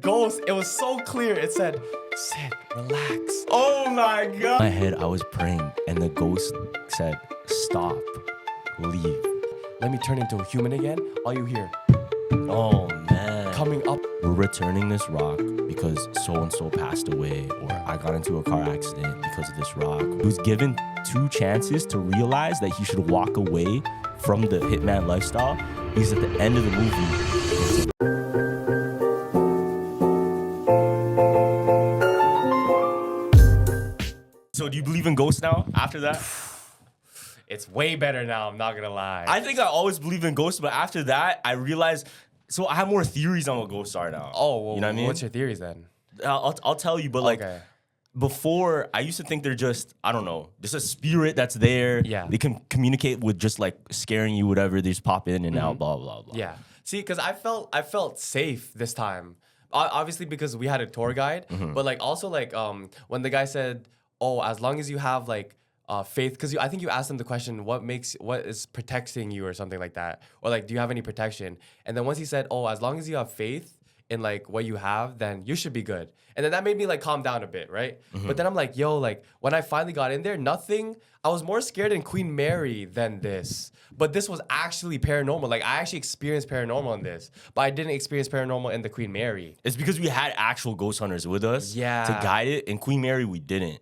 ghost, it was so clear. It said, sit, relax. Oh my God. In my head, I was praying, and the ghost said, stop, leave. Let me turn into a human again. All you hear, Oh man. coming up. We're returning this rock because so-and-so passed away, or I got into a car accident because of this rock. He was given 2 chances to realize that he should walk away from the hitman lifestyle, because at the end of the movie, so do you believe in ghosts now after that? It's way better now, I'm not gonna lie. I think I always believed in ghosts, but after that, I realized, so I have more theories on what ghosts are now. Oh, well, you know what I mean? What's your theories then? I'll tell you, but like, Okay. before, I used to think they're just, I don't know, just a spirit that's there. Yeah. They can communicate with just like scaring you, whatever. They just pop in and out, blah, blah, blah. Yeah. See, because I felt safe this time. Obviously because we had a tour guide, but like also like when the guy said, "Oh, as long as you have like faith," because I think you asked him the question, what is protecting you or something like that, or like, do you have any protection? And then once he said, "Oh, as long as you have faith in like what you have, then you should be good." And then that made me like calm down a bit, right? But then I'm like, yo, like when I finally got in there, I was more scared in Queen Mary than this. But this was actually paranormal. Like I actually experienced paranormal in this, but I didn't experience paranormal in the Queen Mary. It's because we had actual ghost hunters with us to Yeah. guide it. In Queen Mary, we didn't.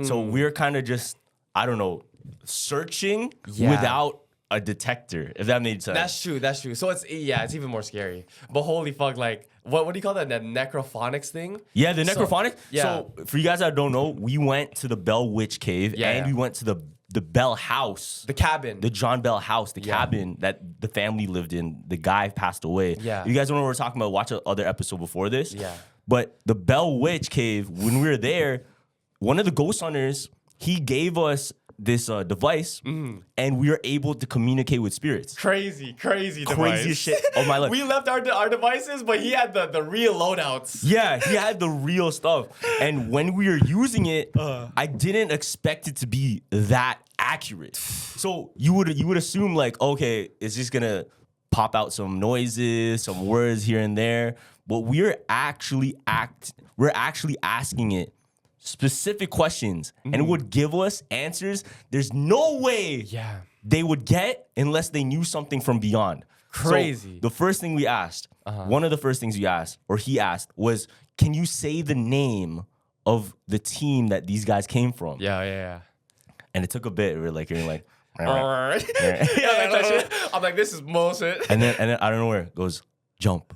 So we're kind of just, I don't know, searching without a detector, if that made sense. That's true. So it's even more scary. But holy fuck, like what do you call that? That necrophonics thing? Yeah, the necrophonic. yeah. So for you guys that don't know, we went to the Bell Witch Cave and we went to the Bell House. The cabin. The John Bell house, the cabin that the family lived in. The guy passed away. Yeah. If you guys don't know what we're talking about, watch another episode before this. Yeah. But the Bell Witch Cave, when we were there, one of the ghost hunters, he gave us this device, and we were able to communicate with spirits. Crazy device. Craziest shit of my life. We left our devices, but he had the real loadouts. Yeah, he had the real stuff. And when we were using it, I didn't expect it to be that accurate. So you would assume like, okay, it's just gonna pop out some noises, some words here and there. But we're actually asking it specific questions, and it would give us answers there's no way they would get unless they knew something from beyond. Crazy. So the first thing we asked, one of the first things we asked, or he asked, was, can you say the name of the team that these guys came from? Yeah. And it took a bit. We were like, hearing like, I'm like, this is bullshit. and then I don't know where it goes, jump.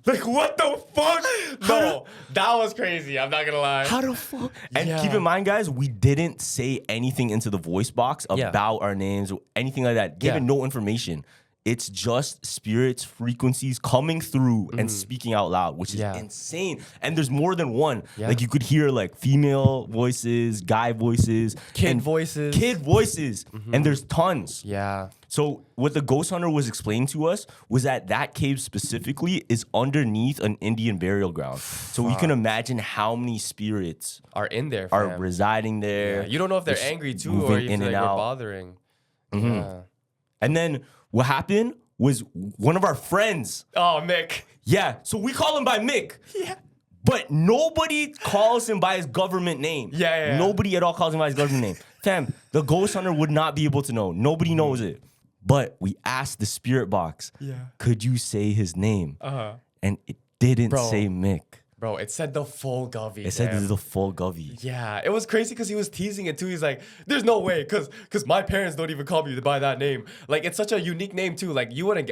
Like, what the fuck? No, that was crazy. I'm not gonna lie. How the fuck? And keep in mind, guys, we didn't say anything into the voice box about our names or anything like that. Given no information. It's just spirits, frequencies coming through and speaking out loud, which is insane. And there's more than one. Like you could hear like female voices, guy voices, Kid voices. And there's tons. Yeah. So what the ghost hunter was explaining to us was that cave specifically is underneath an Indian burial ground. So you can imagine how many spirits Are in there, are fam. residing there. Yeah. You don't know if they're angry too, or moving if in like, and they're out. bothering. Mm-hmm. And then what happened was one of our friends. Oh, Mick. Yeah, so we call him by Mick. Yeah. But nobody calls him by his government name. Yeah. Nobody at all calls him by his government name. Fam, the ghost hunter would not be able to know. Nobody knows it. But we asked the spirit box, could you say his name? And it didn't say Mick. Bro, it said the full Govy. It said this is the full Govy. Yeah, it was crazy because he was teasing it too. He's like, there's no way, because my parents don't even call me by that name. Like, it's such a unique name too. Like, you wouldn't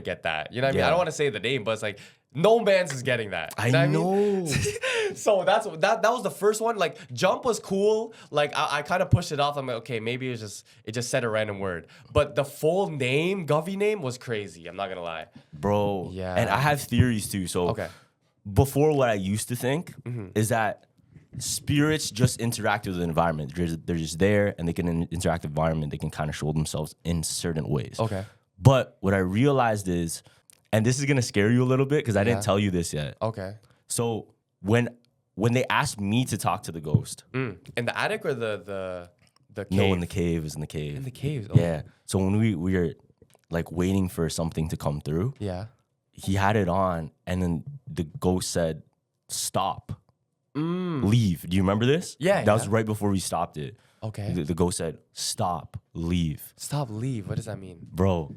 get that. You know what I mean? I don't want to say the name, but it's like, no man's is getting that. You know what I mean? So that was the first one. Like, jump was cool. Like, I kind of pushed it off. I'm like, okay, maybe it just said a random word. But the full name, Govy name, was crazy. I'm not gonna lie. Bro. Yeah. And I have theories too. So before, what I used to think is that spirits just interact with the environment. They're just there, and they can interact with the environment. They can kind of show themselves in certain ways. Okay. But what I realized is, and this is gonna scare you a little bit because I didn't tell you this yet. Okay. So when they asked me to talk to the ghost, in the attic or the cave? no, in the cave. It was in the cave. In the caves. Yeah. So when we were like waiting for something to come through, he had it on, and then the ghost said, "Stop, leave." Do you remember this? Yeah, that was right before we stopped it. Okay. The ghost said, "Stop, leave." Stop, leave. What does that mean? Bro,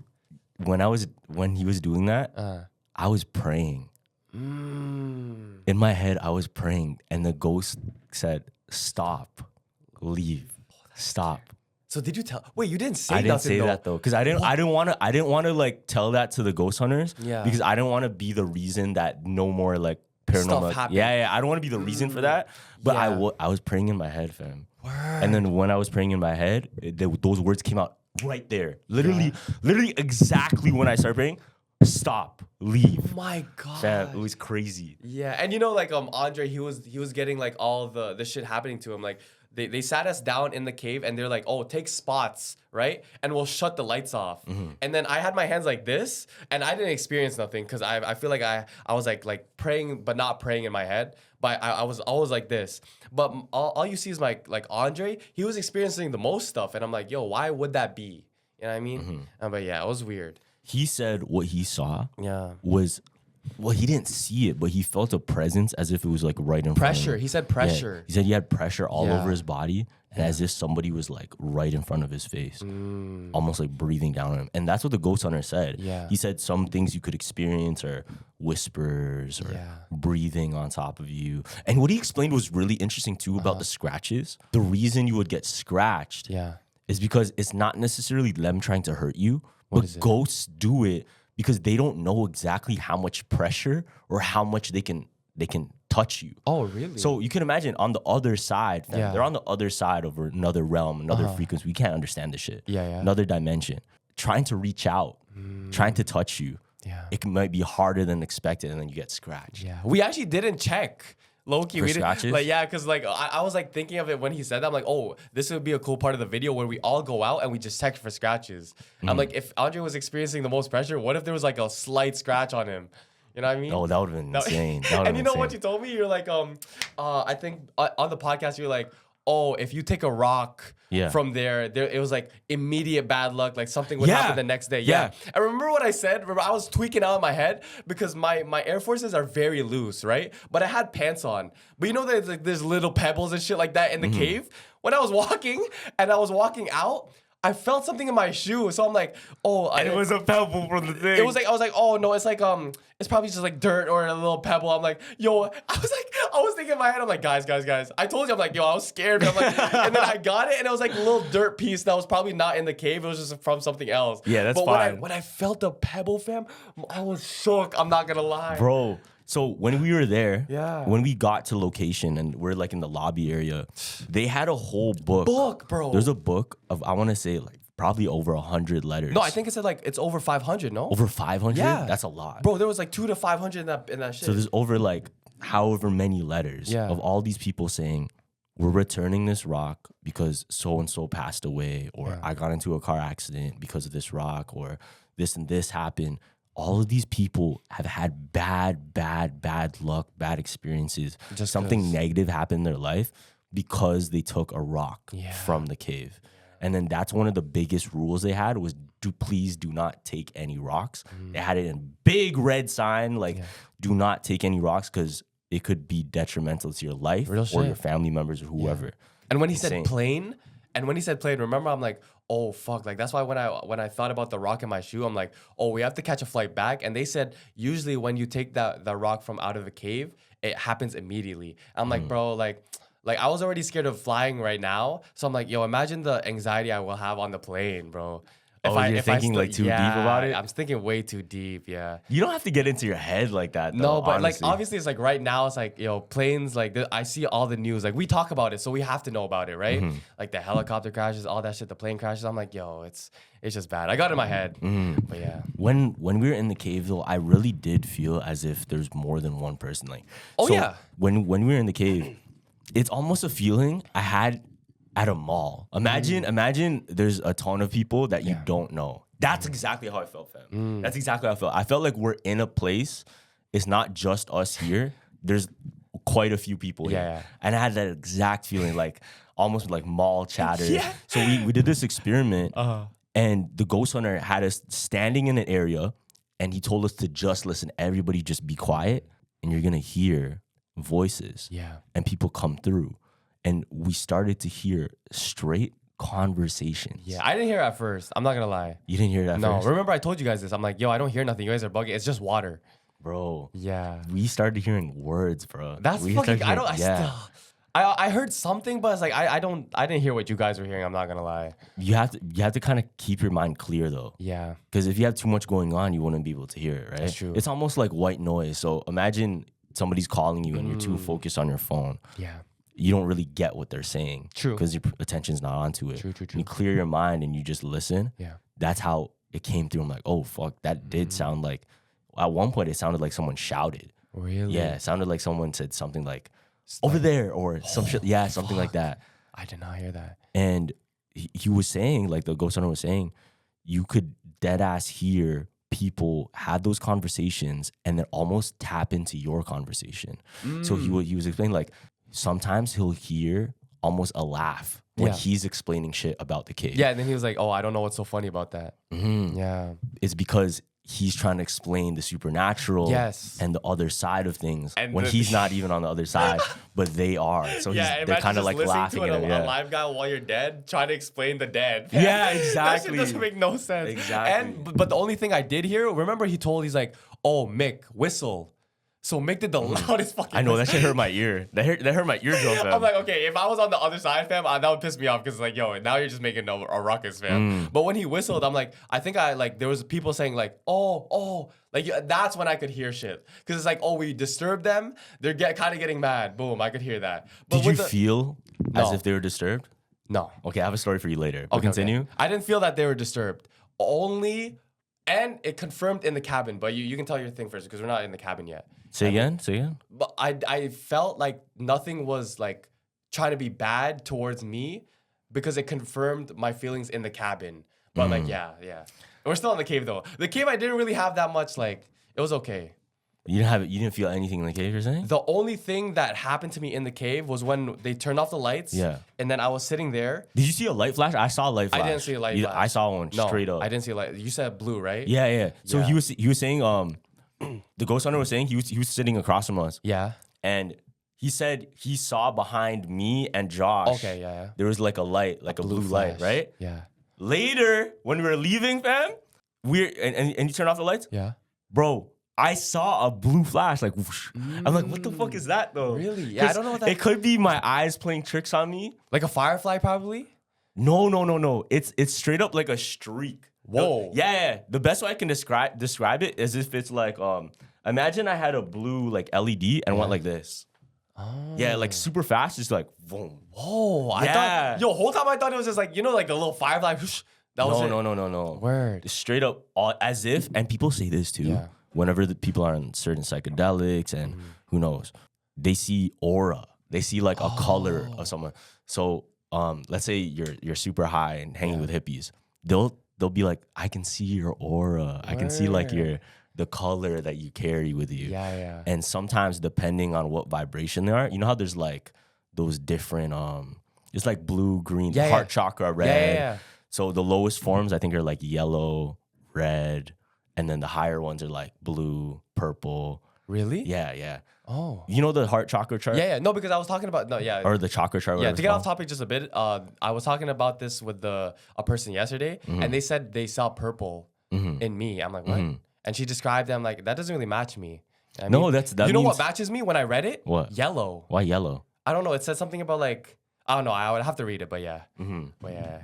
when he was doing that, I was praying. In my head, I was praying, and the ghost said, "Stop, leave, stop." So did you tell? Wait, you didn't say I nothing. didn't say though. that though, because I didn't want to like tell that to the ghost hunters. Yeah. Because I didn't want to be the reason that no more like paranormal. Stuff happened. Yeah. I don't want to be the reason for that. But Yeah. I was praying in my head, fam. Word. And then when I was praying in my head, those words came out right there, literally exactly when I started praying. Stop, leave. Oh my God. Fam, it was crazy. Yeah, and you know, like Andre, he was getting like all the shit happening to him. Like they sat us down in the cave and they're like, oh, take spots, right? And we'll shut the lights off. And then I had my hands like this, and I didn't experience nothing because I feel like I was like praying but not praying in my head. But I was always like this. But all you see is like Andre, he was experiencing the most stuff, and I'm like, yo, why would that be? You know what I mean? But yeah, it was weird. He said what he saw Yeah. was, well, he didn't see it, but he felt a presence as if it was like right in front of Pressure. him. He said Yeah. pressure. He said he had pressure all Yeah. over his body, and as if somebody was like right in front of his face, almost like breathing down on him. And that's what the ghost hunter said. Yeah. He said some things you could experience are whispers or breathing on top of you. And what he explained was really interesting too about the scratches. The reason you would get scratched is because it's not necessarily them trying to hurt you, but ghosts do it because they don't know exactly how much pressure or how much they can touch you. Oh, really? So you can imagine on the other side, fam, they're on the other side of another realm, another frequency. We can't understand this shit. Another dimension. Trying to reach out, trying to touch you. It might be harder than expected, and then you get scratched. We actually didn't check. Low-key, For we didn't, scratches? like, yeah, because like I was like thinking of it when he said that. I'm like, oh, this would be a cool part of the video where we all go out and we just check for scratches. I'm like, if Andre was experiencing the most pressure, what if there was like a slight scratch on him? You know what I mean? Oh, that would have been insane. That would've And you been know what insane. you told me? You're like, I think on the podcast you're like, oh, if you take a rock from there, it was like immediate bad luck, like something would happen the next day. Yeah. And remember what I said? Remember, I was tweaking out in my head because my Air Forces are very loose, right? But I had pants on. But you know that like there's little pebbles and shit like that in the cave? When I was walking and I was walking out, I felt something in my shoe. So I'm like, oh. And it was a pebble from the thing. It was like, I was like, oh no, it's like, it's probably just like dirt or a little pebble. I'm like, yo, I was thinking in my head, I'm like, guys. I told you, I'm like, yo, I was scared. I'm like, and then I got it and it was like a little dirt piece that was probably not in the cave. It was just from something else. Yeah, that's but fine. When I felt the pebble, fam, I was shook. I'm not gonna lie. Bro, so when we were there, Yeah. when we got to location and we're like in the lobby area, they had a whole book. Bro. There's a book of, I want to say like probably over 100 letters. No, I think it said like it's over 500, no? Over 500? Yeah. That's a lot. Bro, there was like 200 to 500 in that shit. So there's over like however many letters of all these people saying, we're returning this rock because so-and-so passed away, or I got into a car accident because of this rock, or this and this happened. All of these people have had bad luck, bad experiences. Just something negative happened in their life because they took a rock from the cave. And then that's one of the biggest rules they had was please do not take any rocks. They had it in big red sign, like do not take any rocks because it could be detrimental to your life or your family members or whoever. And when he said plane, remember I'm like, oh fuck, like that's why when I thought about the rock in my shoe, I'm like, oh, we have to catch a flight back. And they said usually when you take that rock from out of the cave, it happens immediately. I'm like, bro, like I was already scared of flying right now, so I'm like, yo, imagine the anxiety I will have on the plane, bro. You're thinking like too deep about it? I'm thinking way too deep, yeah. You don't have to get into your head like that, though. No, but honestly. like obviously it's like right now it's like, yo, planes, like I see all the news, like we talk about it, so we have to know about it, right? Like the helicopter crashes, all that shit, the plane crashes. I'm like, yo, it's just bad. I got it in my head, but yeah. When we were in the cave though, I really did feel as if there's more than one person. Like, when we were in the cave, it's almost a feeling I had at a mall. Imagine there's a ton of people that you don't know. That's exactly how I felt, fam. That's exactly how I felt. I felt like we're in a place. It's not just us here. There's quite a few people here. And I had that exact feeling, like almost like mall chatter. So we did this experiment and the ghost hunter had us standing in an area And he told us to just listen. Everybody just be quiet, and you're gonna hear voices. Yeah. And people come through. And we started to hear straight conversations. Yeah, I didn't hear it at first. I'm not gonna lie. You didn't hear it at No, first? remember I told you guys this. I'm like, yo, I don't hear nothing. You guys are bugging. It's just water. Bro. Yeah. We started hearing words, bro. That's we fucking. started hearing- I heard something, but it's like I didn't hear what you guys were hearing. I'm not gonna lie. You have to kind of keep your mind clear though. Yeah. Because if you have too much going on, you wouldn't be able to hear it, right? That's true. It's almost like white noise. So imagine somebody's calling you and you're too focused on your phone. Yeah. You don't really get what they're saying. True. Because your attention's not onto it. True. You clear your mind and you just listen. Yeah. That's how it came through. I'm like, oh fuck, that did sound like. At one point, it sounded like someone shouted. Really? Yeah, it sounded like someone said something like, over there, or some shit. Yeah, something like that. I did not hear that. And he was saying, like the ghost hunter was saying, you could dead ass hear people have those conversations and then almost tap into your conversation. So he was explaining, like, sometimes he'll hear almost a laugh when he's explaining shit about the cave. Yeah, and then he was like, oh, I don't know what's so funny about that. Yeah. It's because he's trying to explain the supernatural and the other side of things And when he's not even on the other side, but they are. So they're kind of like laughing at him. A live guy while you're dead, trying to explain the dead. Yeah, That exactly. shit doesn't make no sense. Exactly. But the only thing I did hear, remember he's like, oh, Mick, whistle. So Mick did the loudest fucking I know, whistle. that shit hurt my ear. That hurt my eardrum, fam. I'm like, okay, if I was on the other side, fam, that would piss me off because, like, yo, now you're just making a ruckus, fam. But when he whistled, I'm like, there was people saying, like, oh, like, that's when I could hear shit. Because it's like, oh, we disturbed them. They're kind of getting mad. Boom, I could hear that. But Did you feel as No. if they were disturbed? No. Okay, I have a story for you later. But Okay, continue. okay. I didn't feel that they were disturbed. And it confirmed in the cabin. But you can tell your thing first because we're not in the cabin yet. Say again. But I felt like nothing was like trying to be bad towards me because it confirmed my feelings in the cabin. But like, yeah. We're still in the cave though. The cave, I didn't really have that much, like, it was okay. You didn't feel anything in the cave, you're saying? The only thing that happened to me in the cave was when they turned off the lights. Yeah. And then I was sitting there. Did you see a light flash? I saw a light flash. I didn't see a light flash. I saw one straight up. I didn't see a light. You said blue, right? Yeah. So Yeah. he was saying, the ghost hunter was saying he was sitting across from us. Yeah. And he said he saw behind me and Josh. Okay, yeah. There was like a light, like a blue light, flash. right? Yeah. Later, when we were leaving, fam, and you turned off the lights? Yeah. Bro, I saw a blue flash, like whoosh. I'm like, what the fuck is that though? Really? Yeah, I don't know what that It could be my eyes playing tricks on me. Like a firefly, probably? No. It's straight up like a streak. Whoa. Yeah. The best way I can describe it is if it's like, imagine I had a blue like LED and went like this. Oh. Yeah, like super fast, just like boom. Whoa. I thought, whole time I thought it was just like, like the little firefly. Whoosh. That was it. No. Word. Straight up, as if, and people say this too. Yeah. Whenever the people are on certain psychedelics and who knows, they see aura. They see like a color of someone. So, let's say you're super high and hanging with hippies. They'll be like, I can see your aura. I can see like the color that you carry with you. Yeah. And sometimes depending on what vibration they are, you know how there's like those different it's like blue, green, heart chakra, red. Yeah. So the lowest forms I think are like yellow, red, and then the higher ones are like blue, purple. Really? Yeah. Oh. You know the heart chakra chart? Yeah. No, because I was talking about Or the chakra chart. Yeah, to get off topic just a bit, I was talking about this with a person yesterday, and they said they saw purple in me. I'm like, what? And she described them like, that doesn't really match me. I mean, that you know means... what matches me when I read it? What? Yellow. Why yellow? I don't know. It said something about like, I don't know. I would have to read it, but yeah. But yeah.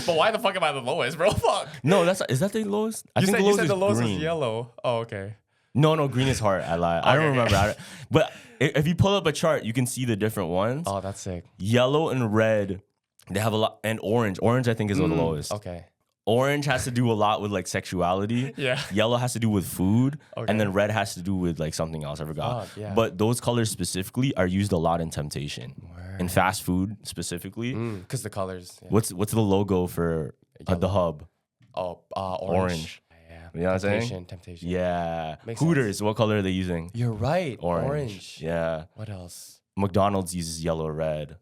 But why the fuck am I the lowest, bro? Fuck. No, is that the lowest? You said the lowest green. was yellow. Oh, okay. No, green is heart. I lied. I don't remember. But if you pull up a chart, you can see the different ones. Oh, that's sick. Yellow and red, they have a lot. And orange. Orange, I think, is the lowest. Okay. Orange has to do a lot with like sexuality. Yeah. Yellow has to do with food. Okay. And then red has to do with like something else. I forgot. Yeah. But those colors specifically are used a lot in temptation. In fast food specifically. Because the colors. Yeah. What's the logo for the hub? Oh, Orange. Yeah. You know what I'm saying? Temptation. Yeah. Makes Hooters, sense. what color are they using? You're right. Orange. Yeah. What else? McDonald's uses yellow or red.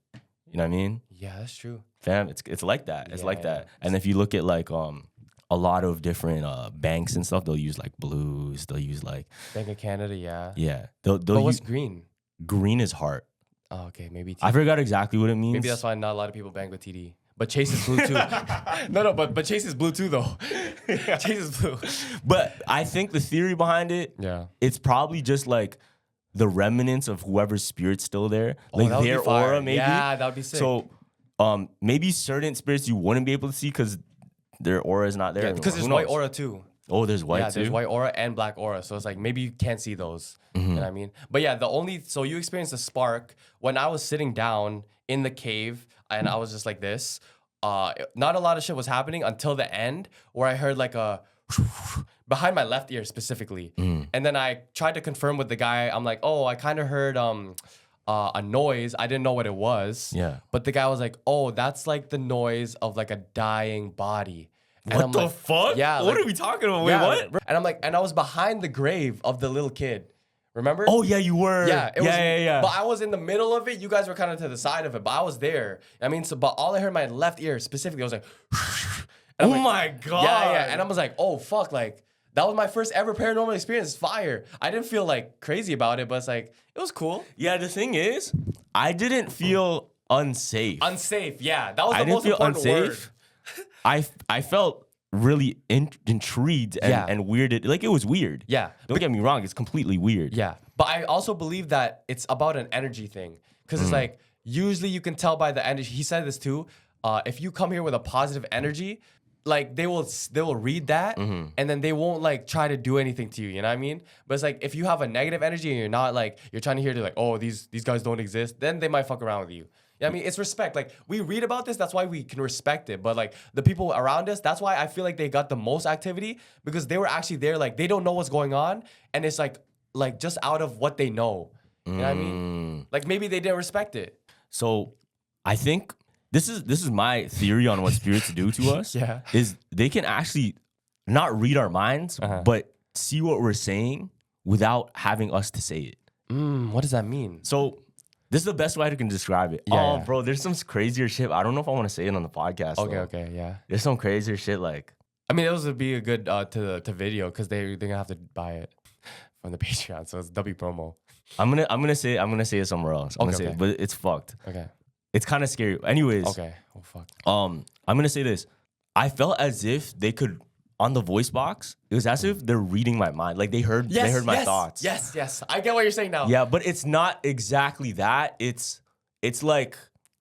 You know what I mean? Yeah, that's true. Fam, it's like that. It's like that. Yeah. And if you look at like a lot of different banks and stuff, they'll use like blues. They'll use like Bank of Canada, yeah. yeah. They'll But what's use, green? green is heart. Oh, okay, maybe TD. I forgot exactly what it means. Maybe that's why not a lot of people bank with TD. But Chase is blue too. no, but Chase is blue too though. Chase is blue. But I think the theory behind it, it's probably just like the remnants of whoever's spirit's still there, like their aura, maybe. Yeah, that would be sick. So, maybe certain spirits you wouldn't be able to see because their aura is not there. Yeah, because there's white aura too. Oh, there's white too? Yeah, there's white aura and black aura. So it's like maybe you can't see those. You know what I mean? But yeah, so you experienced a spark when I was sitting down in the cave and I was just like this. Not a lot of shit was happening until the end where I heard like a behind my left ear specifically. And then I tried to confirm with the guy. I'm like, oh, I kind of heard a noise. I didn't know what it was. Yeah. But the guy was like, oh, that's like the noise of like a dying body. And What the fuck? Yeah. What like, are we talking about? Wait, what? And I'm like, and I was behind the grave of the little kid. Remember? Oh, yeah, you were. Yeah, Yeah. But I was in the middle of it. You guys were kind of to the side of it, but I was there. I mean, but all I heard in my left ear specifically, I was like, oh my God. Yeah. And I was like, oh, fuck. Like, that was my first ever paranormal experience. Fire. I didn't feel like crazy about it, but it's like, it was cool. Yeah, the thing is, I didn't feel unsafe. Unsafe. Yeah. That was I the didn't most feel important unsafe. word. I felt really intrigued and weirded. Like, it was weird. Yeah. Don't get me wrong. It's completely weird. Yeah. But I also believe that it's about an energy thing. Because it's like, usually you can tell by the energy. He said this too. If you come here with a positive energy, like they will read that and then they won't like try to do anything to you. You know what I mean? But it's like, if you have a negative energy and you're not like, you're trying to hear, like, oh, these guys don't exist, then they might fuck around with you. Yeah, I mean, it's respect. Like, we read about this, that's why we can respect it. But like the people around us, that's why I feel like they got the most activity, because they were actually there. Like, they don't know what's going on, and it's like just out of what they know. You know what I mean? Like, maybe they didn't respect it. So I think this is my theory on what spirits do to us. Yeah. Is they can actually not read our minds, but see what we're saying without having us to say it. What does that mean? So this is the best way I can describe it. Yeah. Bro, there's some crazier shit. I don't know if I want to say it on the podcast. Okay, yeah. There's some crazier shit like. I mean, those would be a good to video, because they're gonna have to buy it from the Patreon, so it's W promo. I'm gonna say it somewhere else. I'm gonna say it, but it's fucked. Okay. It's kind of scary. Anyways. Okay. Oh fuck. I'm gonna say this. I felt as if they could, on the voice box, it was as if they're reading my mind. Like they heard my thoughts. Yes. I get what you're saying now. Yeah, but it's not exactly that. It's like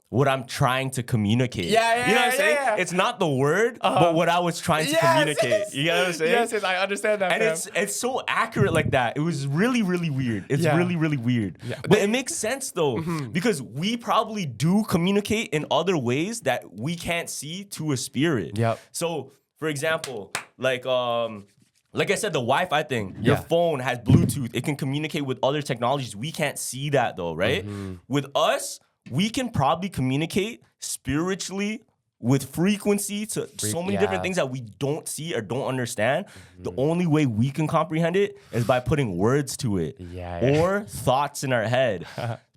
what I'm trying to communicate. Yeah, you know what I'm saying? yeah. It's not the word, but what I was trying to communicate. Yes. You know what I'm saying? Yes, I understand that. And fam. it's so accurate like that. It was really, really weird. It's really, really weird. Yeah. But it makes sense though, because we probably do communicate in other ways that we can't see to a spirit. Yep. So, for example, like I said, the Wi-Fi thing, your phone has Bluetooth. It can communicate with other technologies. We can't see that though, right? With us, we can probably communicate spiritually with frequency to so many different things that we don't see or don't understand. The only way we can comprehend it is by putting words to it or thoughts in our head.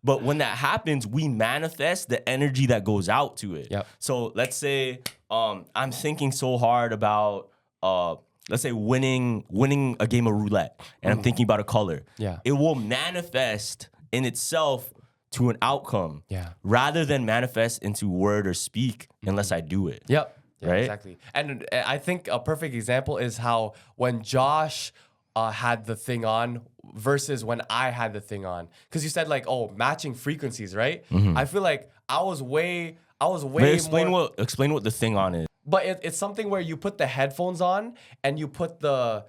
But when that happens, we manifest the energy that goes out to it. Yep. So let's say I'm thinking so hard about let's say winning a game of roulette, and I'm thinking about a color. Yeah. It will manifest in itself to an outcome, rather than manifest into word or speak unless I do it. Yep. Yeah, right? Exactly. And I think a perfect example is how when Josh had the thing on versus when I had the thing on, because you said like, oh, matching frequencies, right? I feel like I was way explain more. Explain what the thing on is. But it's something where you put the headphones on and you put the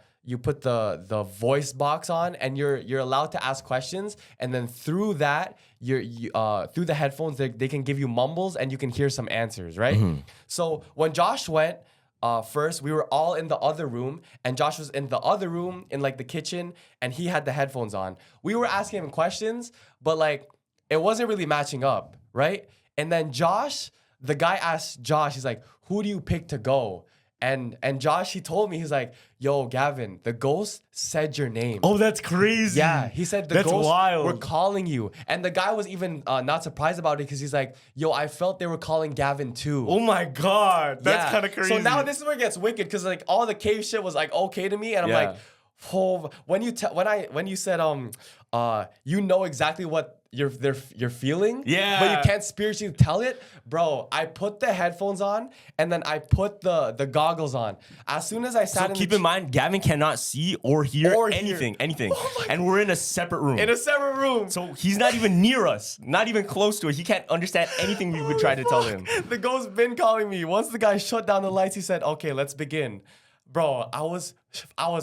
voice box on, and you're allowed to ask questions, and then through that through the headphones they can give you mumbles and you can hear some answers, right? So when Josh went first, we were all in the other room, and Josh was in the other room in like the kitchen, and he had the headphones on. We were asking him questions, but like it wasn't really matching up, right? And then the guy asked Josh, he's like, who do you pick to go? And Josh, he told me, he's like, yo, Gavin, the ghost said your name. Oh, that's crazy. Yeah, he said the ghosts were calling you. And the guy was even not surprised about it because he's like, yo, I felt they were calling Gavin too. Oh my God. That's kind of crazy. So now this is where it gets wicked because like all the cave shit was like okay to me. And I'm like, oh, when you said you know exactly what you're feeling, but you can't spiritually tell it, bro. I put the headphones on and then I put the goggles on. As soon as I sat keep in mind, Gavin cannot see or hear anything. Oh and we're in a separate room. So he's not even near us, not even close to it. He can't understand anything we would try to tell him. The ghost been calling me. Once the guy shut down the lights, he said, okay, let's begin. Bro, I was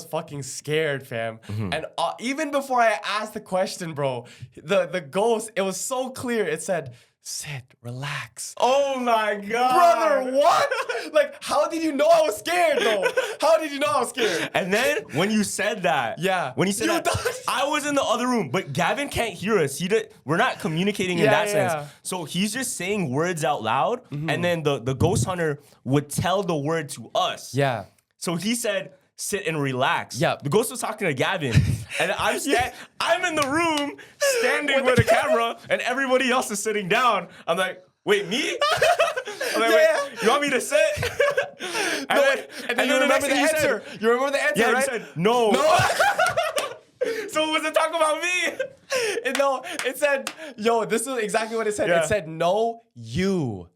fucking scared, fam. And even before I asked the question, bro, the ghost, it was so clear. It said, sit, relax. Oh my God. Brother, what? Like, how did you know I was scared, though? How did you know I was scared? And then when you said that, I was in the other room, but Gavin can't hear us. We're not communicating in that sense. So he's just saying words out loud, and then the ghost hunter would tell the word to us. Yeah. So he said, sit and relax. Yeah. The ghost was talking to Gavin. And I'm in the room standing with the camera and everybody else is sitting down. I'm like, wait, me? I'm like, wait, you want me to sit? And then you remember the answer. You remember the answer, right? He said, no. So was it talking about me? No, it said, yo, this is exactly what it said. Yeah. It said, no, you.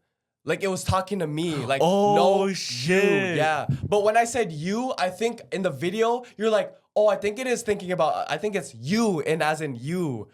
Like, it was talking to me. Like, oh, no, shit. you. Yeah. But when I said you, I think in the video, you're like, oh, I think it is thinking about, I think it's you, and as in you.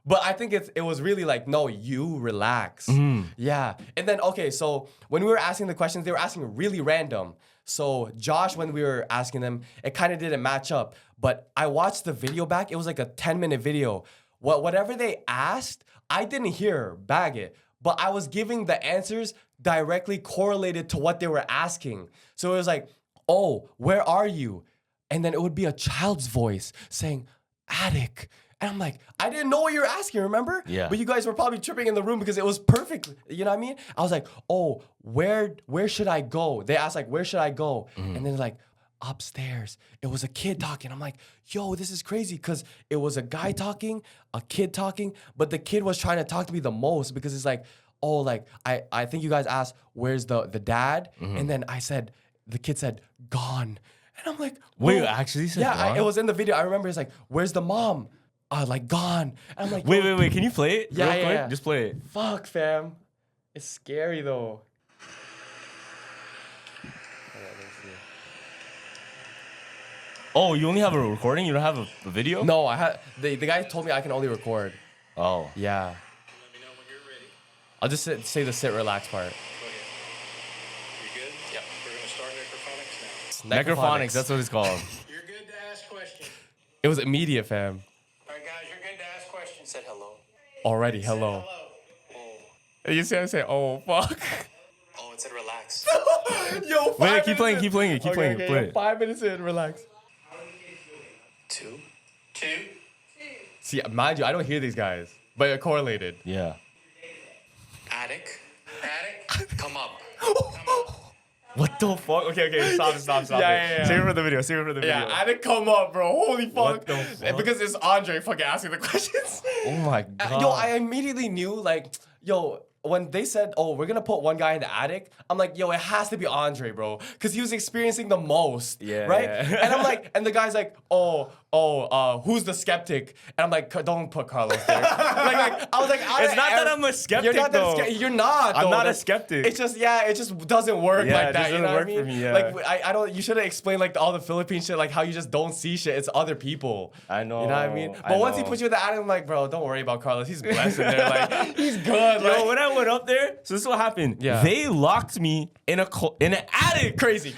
But I think it was really like, no, you relax. Yeah. And then, okay, so when we were asking the questions, they were asking really random. So Josh, when we were asking them, it kind of didn't match up. But I watched the video back. It was like a 10-minute video. Whatever they asked, I didn't hear bag it. But I was giving the answers directly correlated to what they were asking. So it was like, oh, where are you? And then it would be a child's voice saying, attic. And I'm like, I didn't know what you were asking, remember? Yeah. But you guys were probably tripping in the room because it was perfect. You know what I mean? I was like, oh, where should I go? They asked like, where should I go? And then like, upstairs. It was a kid talking. I'm like, yo, this is crazy because it was a guy talking, a kid talking, but the kid was trying to talk to me the most because it's like, oh, like, I think you guys asked, where's the dad? And then the kid said, gone. And I'm like, wait, you actually said gone? It was in the video. I remember it's like, where's the mom? Like, gone. And I'm like, wait, can you play it Yeah, real quick? yeah. Just play it. Fuck, fam. It's scary, though. Oh, you only have a recording? You don't have a video? No, I had the guy told me I can only record. Oh. Yeah. Let me know when you're ready. I'll just say the sit relax part. Go ahead. You good? Yep. We're going to start Necrophonics now. Necrophonics, that's what it's called. You're good to ask questions. It was immediate, fam. All right, guys, you're good to ask questions. Said hello. Already, hello. Hello. And you see I say, oh, fuck. Oh, it said relax. Yo, Wait, keep playing it. Play it. 5 minutes in, relax. 2. See, mind you, I don't hear these guys, but it correlated. Yeah. Attic. Come up. What the fuck? Okay, stop. Yeah. Save it for the video. Yeah, I didn't come up, bro. Holy fuck. What the fuck? Because it's Andre fucking asking the questions. Oh my God. Yo, I immediately knew, like, when they said, oh, we're gonna put one guy in the attic, I'm like, yo, it has to be Andre, bro. Because he was experiencing the most, right? Yeah. And I'm like, and the guy's like, who's the skeptic? And I'm like, don't put Carlos there. like, I was like, It's not that I'm a skeptic, You're not though. You're not, I'm though. not a skeptic. It's just, it just doesn't work Yeah, like it that. just You know doesn't what I work mean? for me, yeah. Like, I don't, you should have explained, like, all the Philippine shit, like, how you just don't see shit. It's other people. I know. You know what I mean? But once he put you in the attic, I'm like, bro, don't worry about Carlos. He's blessed in there. Like, he's good. Yo, when I went up there, so this is what happened. Yeah. They locked me in an attic. Crazy.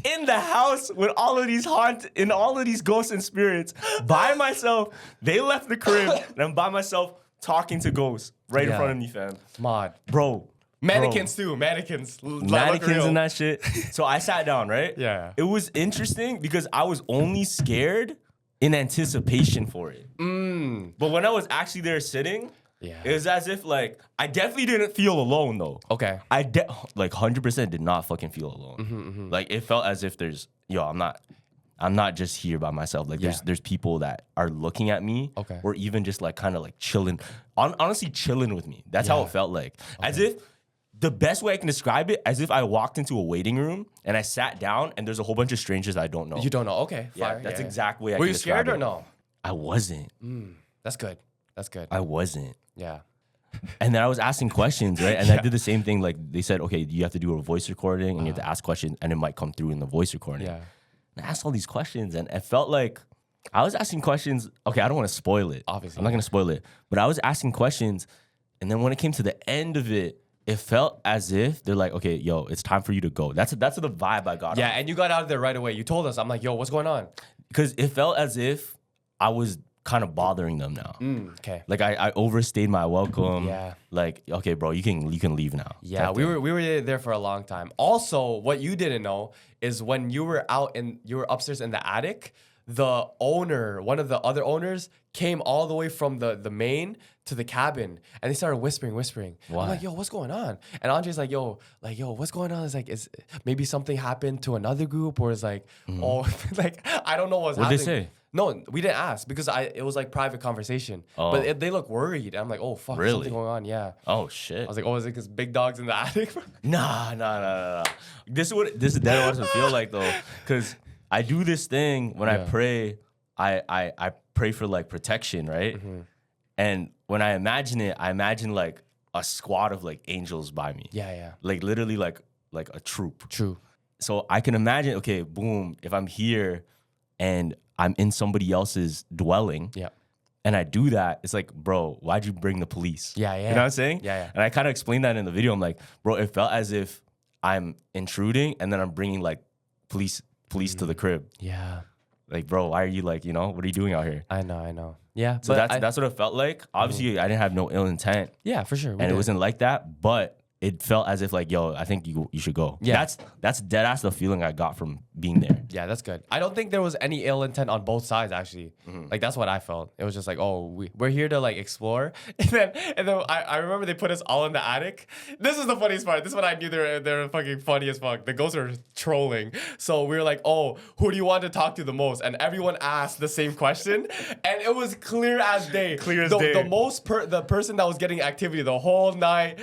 In the house with all of these ghosts and spirits by myself. They left the crib and I'm by myself talking to ghosts right in front of me, fam. Mod. Bro. Mannequins too. Mannequins And that shit. So I sat down, right? Yeah. It was interesting because I was only scared in anticipation for it. But when I was actually there sitting, Yeah. It was as if like I definitely didn't feel alone though. Okay. Like 100% did not fucking feel alone. Like it felt as if I'm not just here by myself. Like there's people that are looking at me, or even just like kind of like chilling, honestly chilling with me. That's how it felt like. As if the best way I can describe it, as if I walked into a waiting room and I sat down and there's a whole bunch of strangers I don't know. You don't know? Okay. Yeah, that's exactly way I Were can you describe scared or it. no? I wasn't. That's good. That's good. I wasn't. Yeah. And then I was asking questions, right? And I did the same thing. Like they said, okay, you have to do a voice recording and you have to ask questions and it might come through in the voice recording. Yeah. And I asked all these questions and it felt like I was asking questions. Okay, I don't want to spoil it. Obviously. I'm not going to spoil it. But I was asking questions. And then when it came to the end of it, it felt as if they're like, okay, yo, it's time for you to go. That's the vibe I got. Yeah, and you got out of there right away. You told us. I'm like, yo, what's going on? Because it felt as if I was kind of bothering them now. Okay. Like I overstayed my welcome. Yeah. Like, okay, bro, you can leave now. Yeah, we were there for a long time. Also, what you didn't know is when you were upstairs in the attic, the owner, one of the other owners, came all the way from the main to the cabin and they started whispering. Why? I'm like, yo, what's going on? And Andre's like, yo, what's going on? It's like, is maybe something happened to another group, or is like, oh, like I don't know what's happening. What'd they say? No, we didn't ask because it was like private conversation. But they look worried. I'm like, oh fuck, Really? something going on. Yeah. Oh shit. I was like, oh, is it because big dog's in the attic? Nah. This is dead what it feel like though, because I do this thing when I pray. I pray for like protection, right? And when I imagine like a squad of like angels by me. Yeah. Like literally like a troop. True. So I can imagine, okay, boom, if I'm here and I'm in somebody else's dwelling. Yeah. And I do that, it's like, bro, why'd you bring the police? Yeah. You know what I'm saying? Yeah. And I kind of explained that in the video. I'm like, bro, it felt as if I'm intruding and then I'm bringing like police to the crib. Yeah. Like, bro, why are you like, what are you doing out here? I know. Yeah. So that's what it felt like. Obviously, I didn't have no ill intent. Yeah, for sure. And it wasn't like that, but it felt as if like, yo, I think you should go. Yeah. That's dead ass the feeling I got from being there. Yeah, that's good. I don't think there was any ill intent on both sides, actually. Like, that's what I felt. It was just like, oh, we're here to, like, explore. And then I remember they put us all in the attic. This is the funniest part. This is when I knew they're fucking funny as fuck. The ghosts are trolling. So we were like, oh, who do you want to talk to the most? And everyone asked the same question. And it was clear as day. Clear as day. The person that was getting activity the whole night,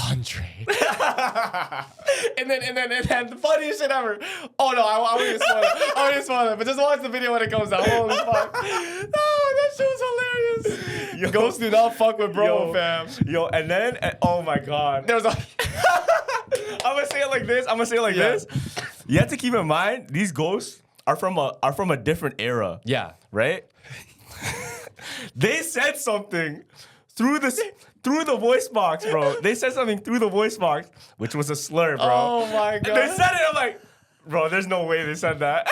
Andre. and then the funniest shit ever. Oh no, I wouldn't even spoil it. But just watch the video when it comes out. Holy fuck. Oh, that shit was hilarious. Yo. Ghosts do not fuck with bro, fam. Yo, and then, oh my God. There was a I'm gonna say it like this. You have to keep in mind, these ghosts are from a different era. Yeah. Right? They said something through the voice box, bro. They said something through the voice box, which was a slur, bro. Oh my God. They said it, I'm like, bro, there's no way they said that.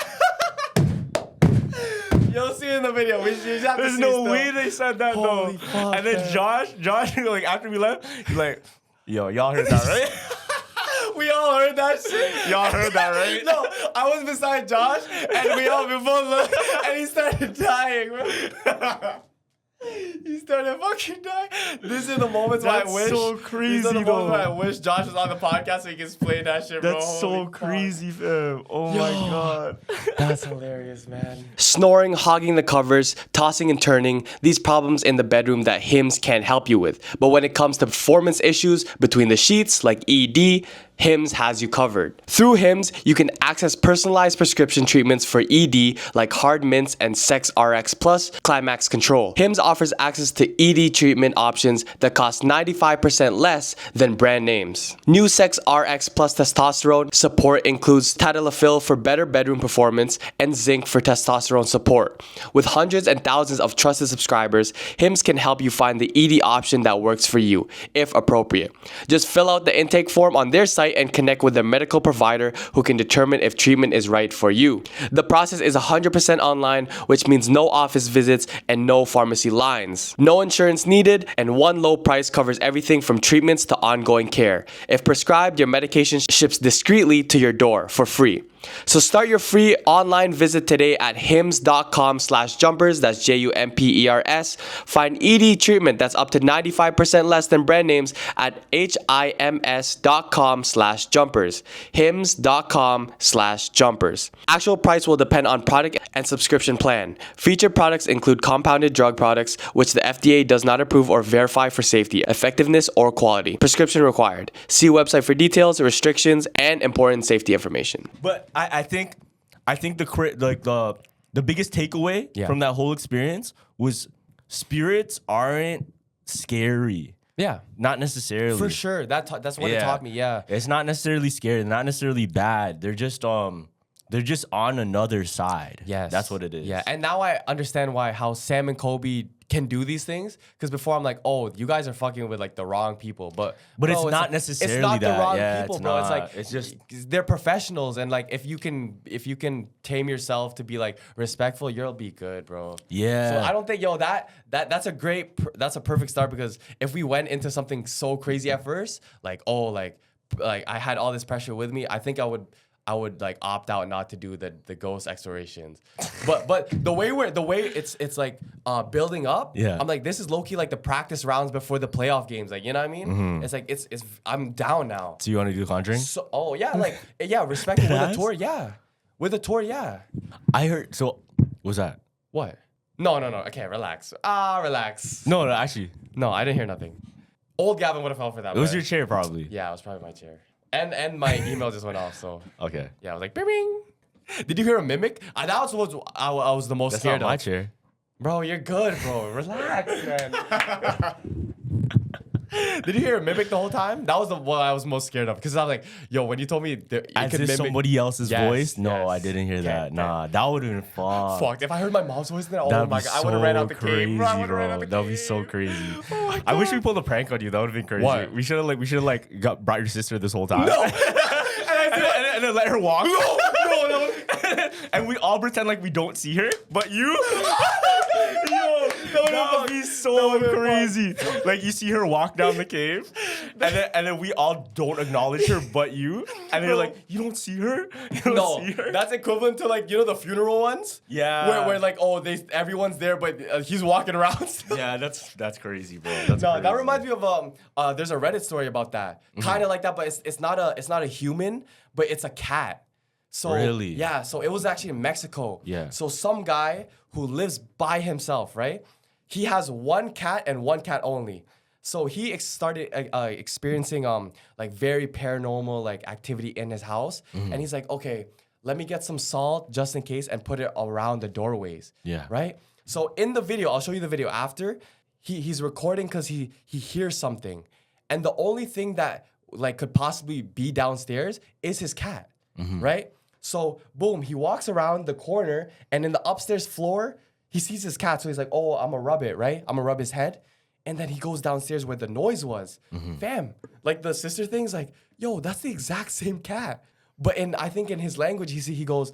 You'll see in the video. You just have to There's see no still. way they said that, Holy though. fuck, And then man. Josh, like, after we left, he's like, yo, y'all heard that, right? We all heard that shit. Y'all heard that, right? No, I was beside Josh, and we both looked, and he started dying, bro. He started fucking dying. These are the moments where I That's wish. so These are crazy, the moments where I though. wish Josh was on the podcast so he can explain that shit, bro. That's so Holy fuck. crazy, fam. Oh my God. That's hilarious, man. Snoring, hogging the covers, tossing and turning, these problems in the bedroom that hymns can't help you with. But when it comes to performance issues between the sheets, like ED, Hims has you covered. Through Hims, you can access personalized prescription treatments for ED like Hard Mints and Sex RX Plus Climax Control. Hims offers access to ED treatment options that cost 95% less than brand names. New Sex RX Plus testosterone support includes tadalafil for better bedroom performance and zinc for testosterone support. With hundreds and thousands of trusted subscribers, Hims can help you find the ED option that works for you, if appropriate. Just fill out the intake form on their site and connect with a medical provider who can determine if treatment is right for you. The process is 100% online, which means no office visits and no pharmacy lines. No insurance needed, and one low price covers everything from treatments to ongoing care. If prescribed, your medication ships discreetly to your door for free. So start your free online visit today at hims.com/jumpers. That's JUMPERS. Find ED treatment that's up to 95% less than brand names at HIMS.com/jumpers. hims.com/jumpers. Actual price will depend on product and subscription plan. Featured products include compounded drug products, which the FDA does not approve or verify for safety, effectiveness, or quality. Prescription required. See website for details, restrictions, and important safety information. But I think the biggest takeaway from that whole experience was spirits aren't scary. Yeah. Not necessarily. For sure. That's what it taught me. Yeah. It's not necessarily scary. They're not necessarily bad. They're just on another side. Yes. That's what it is. Yeah. And now I understand how Sam and Kobe can do these things. Because before I'm like, oh, you guys are fucking with like the wrong people. But bro, it's not necessarily it's not that. the wrong Yeah, people, it's bro. not. It's like It's just they're professionals, and like if you can tame yourself to be like respectful, you'll be good, bro. Yeah. So I don't think that's a perfect start, because if we went into something so crazy at first, like I had all this pressure with me, I think I would like opt out not to do the ghost explorations. But the way it's like building up, Yeah. I'm like, this is low-key like the practice rounds before the playoff games. Like, you know what I mean? Mm-hmm. It's like it's I'm down now. So you want to do Conjuring? So respect with a tour, yeah. With a tour, yeah. I heard. So what's that? What? No. Okay, relax. Relax. No, actually, No, I didn't hear nothing. Old Gavin would have fell for that. it was but- your chair probably. Yeah, it was probably my chair. And my email just went off, so Okay. yeah, I was like, bing, bing. Did you hear a mimic? That was what I was the most That's scared not my of. chair. Bro, you're good, bro. Relax, man. Did you hear a mimic the whole time? That was the one I was most scared of, because I was like, yo, when you told me it As could if mimic somebody else's Yes, voice? No, yes. I didn't hear that. Okay. Nah, that would have been fun. Fucked. If I heard my mom's voice, then That'd my be god, I would have ran out the crazy, cave. Bro, I would've ran out bro. the That'd be cave. so crazy. Oh my I wish we God. pulled a prank on you. That would have been crazy. What? We should have got brought your sister this whole time. No. and then let her walk. No. And we all pretend like we don't see her, but you. Yo, that would be so crazy. Like you see her walk down the cave, and then we all don't acknowledge her, but you. And they're like, you don't see her. You don't No, see her. that's equivalent to like, the funeral ones. Yeah. Where like, everyone's there, but he's walking around. Still. Yeah, that's crazy, bro. That's No, crazy. that reminds me of there's a Reddit story about that. Kind of like that, but it's not a human, but it's a cat. So Really? Yeah, so it was actually in Mexico. Yeah. So some guy who lives by himself, right? He has one cat and one cat only. So he started experiencing like very paranormal like activity in his house, and he's like, okay, let me get some salt just in case and put it around the doorways. Yeah. Right. So in the video, I'll show you the video after. He's recording because he hears something, and the only thing that like could possibly be downstairs is his cat. Right. So boom, he walks around the corner, and in the upstairs floor, he sees his cat. So he's like, oh, I'm gonna rub it, right? I'm gonna rub his head. And then he goes downstairs where the noise was. Fam, like the sister thing's like, yo, that's the exact same cat. But I think in his language, he goes,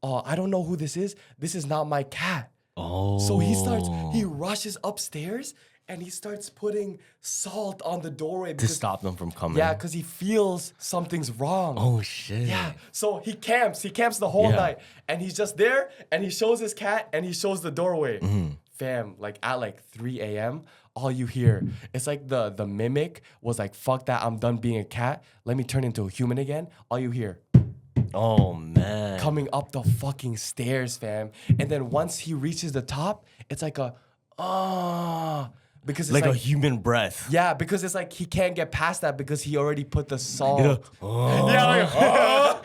oh, I don't know who this is. This is not my cat. Oh. So he rushes upstairs, and he starts putting salt on the doorway to stop them from coming. Yeah, because he feels something's wrong. Oh shit. Yeah. So he camps the whole Yeah. night, and he's just there, and he shows his cat, and he shows the doorway. Mm-hmm. Fam, like at like 3 a.m., all you hear, it's like the mimic was like, fuck that, I'm done being a cat. Let me turn into a human again. All you hear, Oh man. coming up the fucking stairs, fam. And then once he reaches the top, it's like because it's like a human breath. yeah, because it's like he can't get past that because he already put the salt. You know,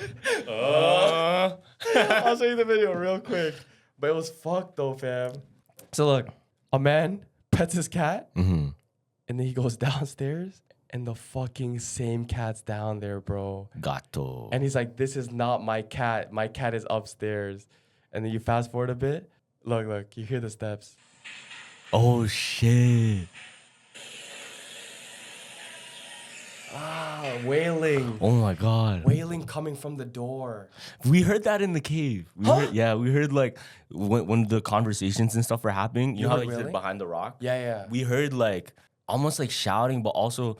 Yeah, I'll show you the video real quick. But it was fucked though, fam. So look, a man pets his cat, and then he goes downstairs, and the fucking same cat's down there, bro. Gato. And he's like, this is not my cat. My cat is upstairs. And then you fast forward a bit. Look, you hear the steps. Oh shit. Wailing. Oh my god. Wailing coming from the door. We heard that in the cave. We heard like when the conversations and stuff were happening. You know how heard like wailing? behind the rock? Yeah. We heard like almost like shouting, but also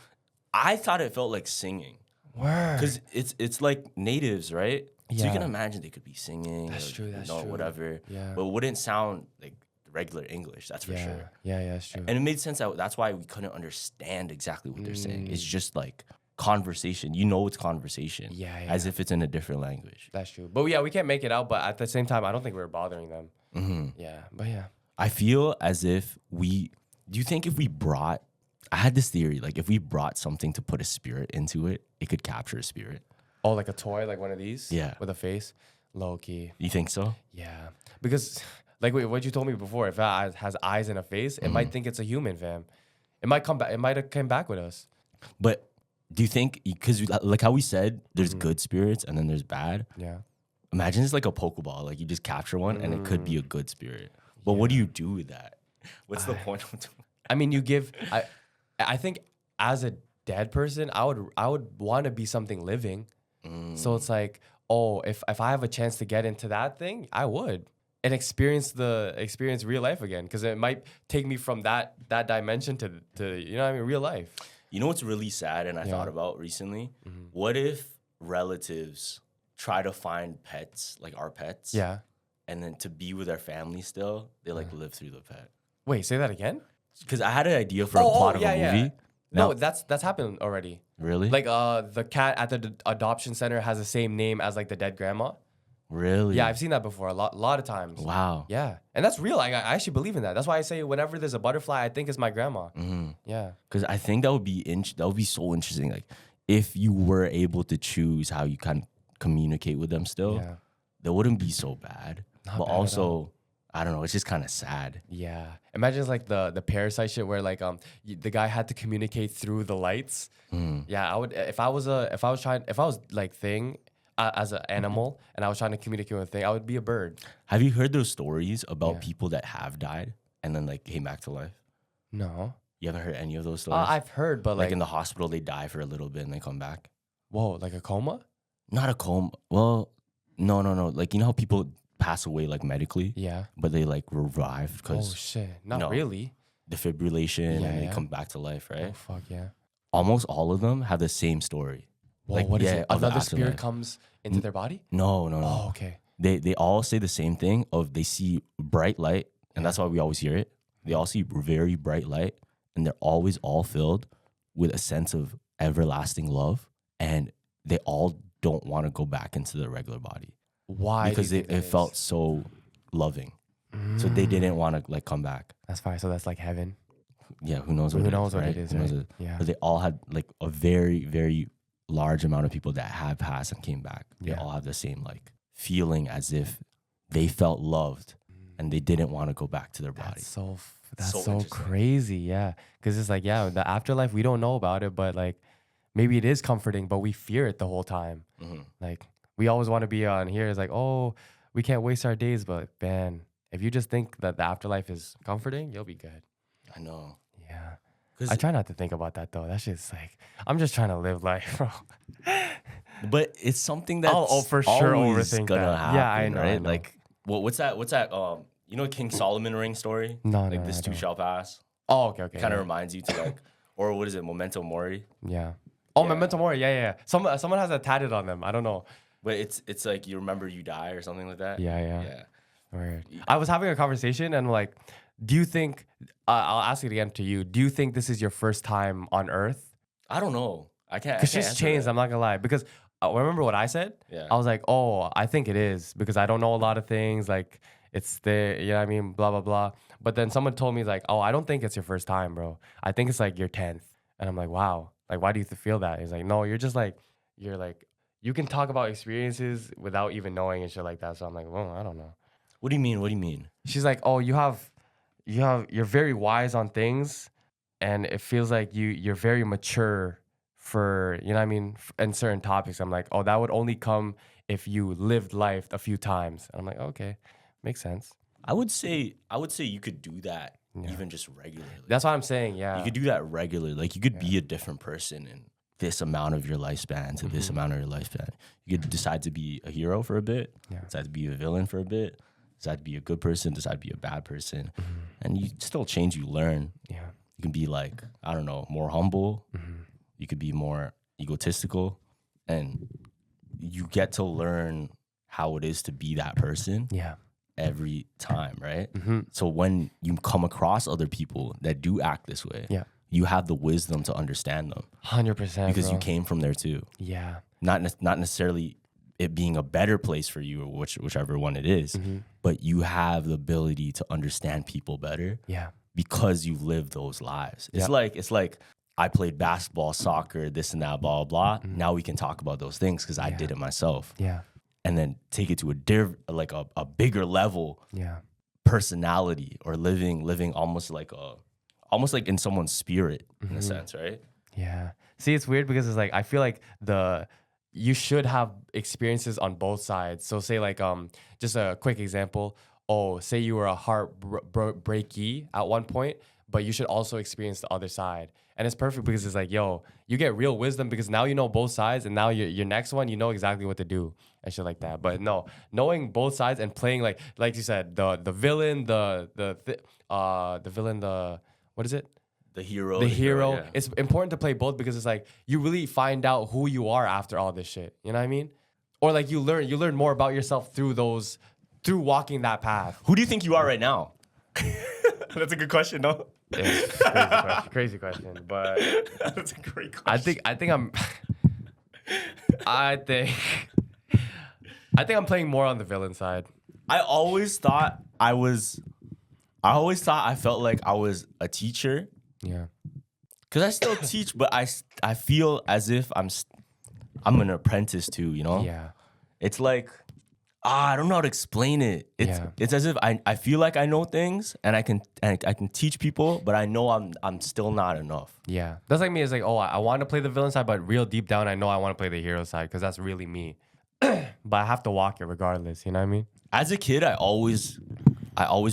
I thought it felt like singing. Word. Because it's like natives, right? So you can imagine they could be singing. That's or, true, that's true. Whatever. Yeah. But it wouldn't sound like regular English. That's for sure. Yeah, that's true. And it made sense that's why we couldn't understand exactly what they're saying. It's just like conversation. You know it's conversation. Yeah. As if it's in a different language. That's true. But yeah, we can't make it out. But at the same time, I don't think we were bothering them. Yeah, but yeah. I feel as if do you think if we brought, I had this theory, like if we brought something to put a spirit into it, it could capture a spirit. Oh, like a toy, like one of these? Yeah. With a face? Low key. You think so? Yeah. Because, like what you told me before, if it has eyes and a face, it might think it's a human, fam. It might come back. It might have come back with us. But do you think, because like how we said, there's good spirits and then there's bad. Yeah. Imagine it's like a Pokeball. Like you just capture one and it could be a good spirit. But what do you do with that? What's the point of doing? I mean, you give. I think as a dead person, I would want to be something living. So it's like, oh, if I have a chance to get into that thing, I would and experience real life again, because it might take me from that dimension to you know what I mean, real life. You know what's really sad and I thought about recently? What if relatives try to find pets, like our pets, Yeah. and then to be with their family still, they like live through the pet? Wait, say that again. Because I had an idea for a plot of a movie. Yeah. No, that's happened already. Really? Like the cat at the adoption center has the same name as like the dead grandma. Really? Yeah, I've seen that before a lot of times. Wow. Yeah, and that's real. I actually believe in that. That's why I say whenever there's a butterfly, I think it's my grandma. Yeah. Because I think that would be so interesting. Like if you were able to choose how you can communicate with them still, Yeah. that wouldn't be so bad. Not But bad at also, I don't know. It's just kind of sad. Yeah. Imagine it's like the parasite shit where like the guy had to communicate through the lights. Yeah, I would if I was like thing as an animal and I was trying to communicate with a thing, I would be a bird. Have you heard those stories about people that have died and then like came back to life? No. You haven't heard any of those stories? I've heard, but like like in the hospital, they die for a little bit and they come back. whoa, like a coma? Not a coma. Well, no. Like you know how people pass away like medically, Yeah. but they like revive Oh because shit. Not no. really. defibrillation Yeah, and they yeah. come back to life, right? Oh fuck yeah. Almost all of them have the same story. Whoa, Like, what is yeah, it? of the Another spirit afterlife. comes into their body? No. Oh, okay. They all say the same thing of they see bright light, and that's why we always hear it. They all see very bright light, and they're always all filled with a sense of everlasting love, and they all don't want to go back into their regular body Why? because do you think it that felt is? so loving. So they didn't want to like come back. That's fine. So that's like heaven. Yeah, who knows what Who it knows is, what right? it is, Who knows right? it- Yeah. But they all had like a very, very large amount of people that have passed and came back. They Yeah. all have the same like feeling as if they felt loved and they didn't want to go back to their body. That's So so interesting. crazy. Yeah. Because it's like, yeah, the afterlife, we don't know about it, but like maybe it is comforting, but we fear it the whole time. Like we always want to be on here. It's like, oh, we can't waste our days. But man, if you just think that the afterlife is comforting, you'll be good. I know. Yeah. 'Cause- I try not to think about that though. That shit's like, I'm just trying to live life, bro. But it's something that's for sure always overthink gonna that. happen, Yeah, I know, right? I know. Like, what's that? You know, King Solomon ring story. No, like no, this I too don't. shall pass. Oh, okay. Kind of yeah. reminds you to like, or what is it? Memento mori. Yeah. Oh, Yeah. Memento Mori. Yeah. Someone has that tatted on them. I don't know. But it's like you remember you die or something like that. Yeah. Weird. I was having a conversation and like, do you think, I'll ask it again to you. Do you think this is your first time on Earth? I don't know. I can't. Because I can't she's answer changed. that. I'm not gonna lie. Because remember what I said? Yeah. I was like, oh, I think it is because I don't know a lot of things. Like it's there, you know what I mean? Blah, blah, blah. But then someone told me like, oh, I don't think it's your first time, bro. I think it's like your 10th. And I'm like, wow. Like, why do you feel that? He's like, no, you're like, you can talk about experiences without even knowing and shit like that. So I'm like, well, I don't know. What do you mean? What do you mean? She's like, oh, you're very wise on things, and it feels like you're very mature for, you know what I mean, in certain topics. I'm like, oh, that would only come if you lived life a few times. And I'm like, okay, makes sense. I would say you could do that even just regularly. That's what I'm saying. Yeah. You could do that regularly. Like you could be a different person in this amount of your lifespan to this amount of your lifespan. You could decide to be a hero for a bit, decide to be a villain for a bit, decide to be a good person, decide to be a bad person. And you still change, you learn. Yeah. You can be like, I don't know, more humble. You could be more egotistical. And you get to learn how it is to be that person Yeah. every time, right? Mm-hmm. So when you come across other people that do act this way, Yeah. you have the wisdom to understand them 100%. because bro. you came from there too. Yeah. Not necessarily it being a better place for you, or whichever one it is, but you have the ability to understand people better Yeah. because you live those lives. Yep. It's like I played basketball, soccer, this and that, blah blah blah. Now we can talk about those things because I did it myself, Yeah. and then take it to a bigger level. Yeah. Personality, or living almost like in someone's spirit in a sense, right? Yeah. See, it's weird because it's like I feel like you should have experiences on both sides. So say like just a quick example. Oh, say you were a heartbreaky at one point, but you should also experience the other side. And it's perfect because it's like, yo, you get real wisdom because now you know both sides, and now your next one, you know exactly what to do and shit like that. But no, knowing both sides and playing like you said, the villain, the villain, what is it? The hero. The hero. Yeah. It's important to play both because it's like you really find out who you are after all this shit. You know what I mean? Or like you learn more about yourself through walking that path. Who do you think you are right now? That's a good question, no? It's crazy question. But That's a great question. I think I'm playing more on the villain side. I always thought I felt like I was a teacher. Yeah. Cause I still teach, but I feel as if I'm an apprentice too, you know? Yeah. It's like, I don't know how to explain it. It's as if I feel like I know things and I can teach people, but I know I'm still not enough. Yeah. That's like me. It's like, oh, I want to play the villain side, but real deep down, I know I want to play the hero side because that's really me. But I have to walk it regardless. You know what I mean? As a kid, I always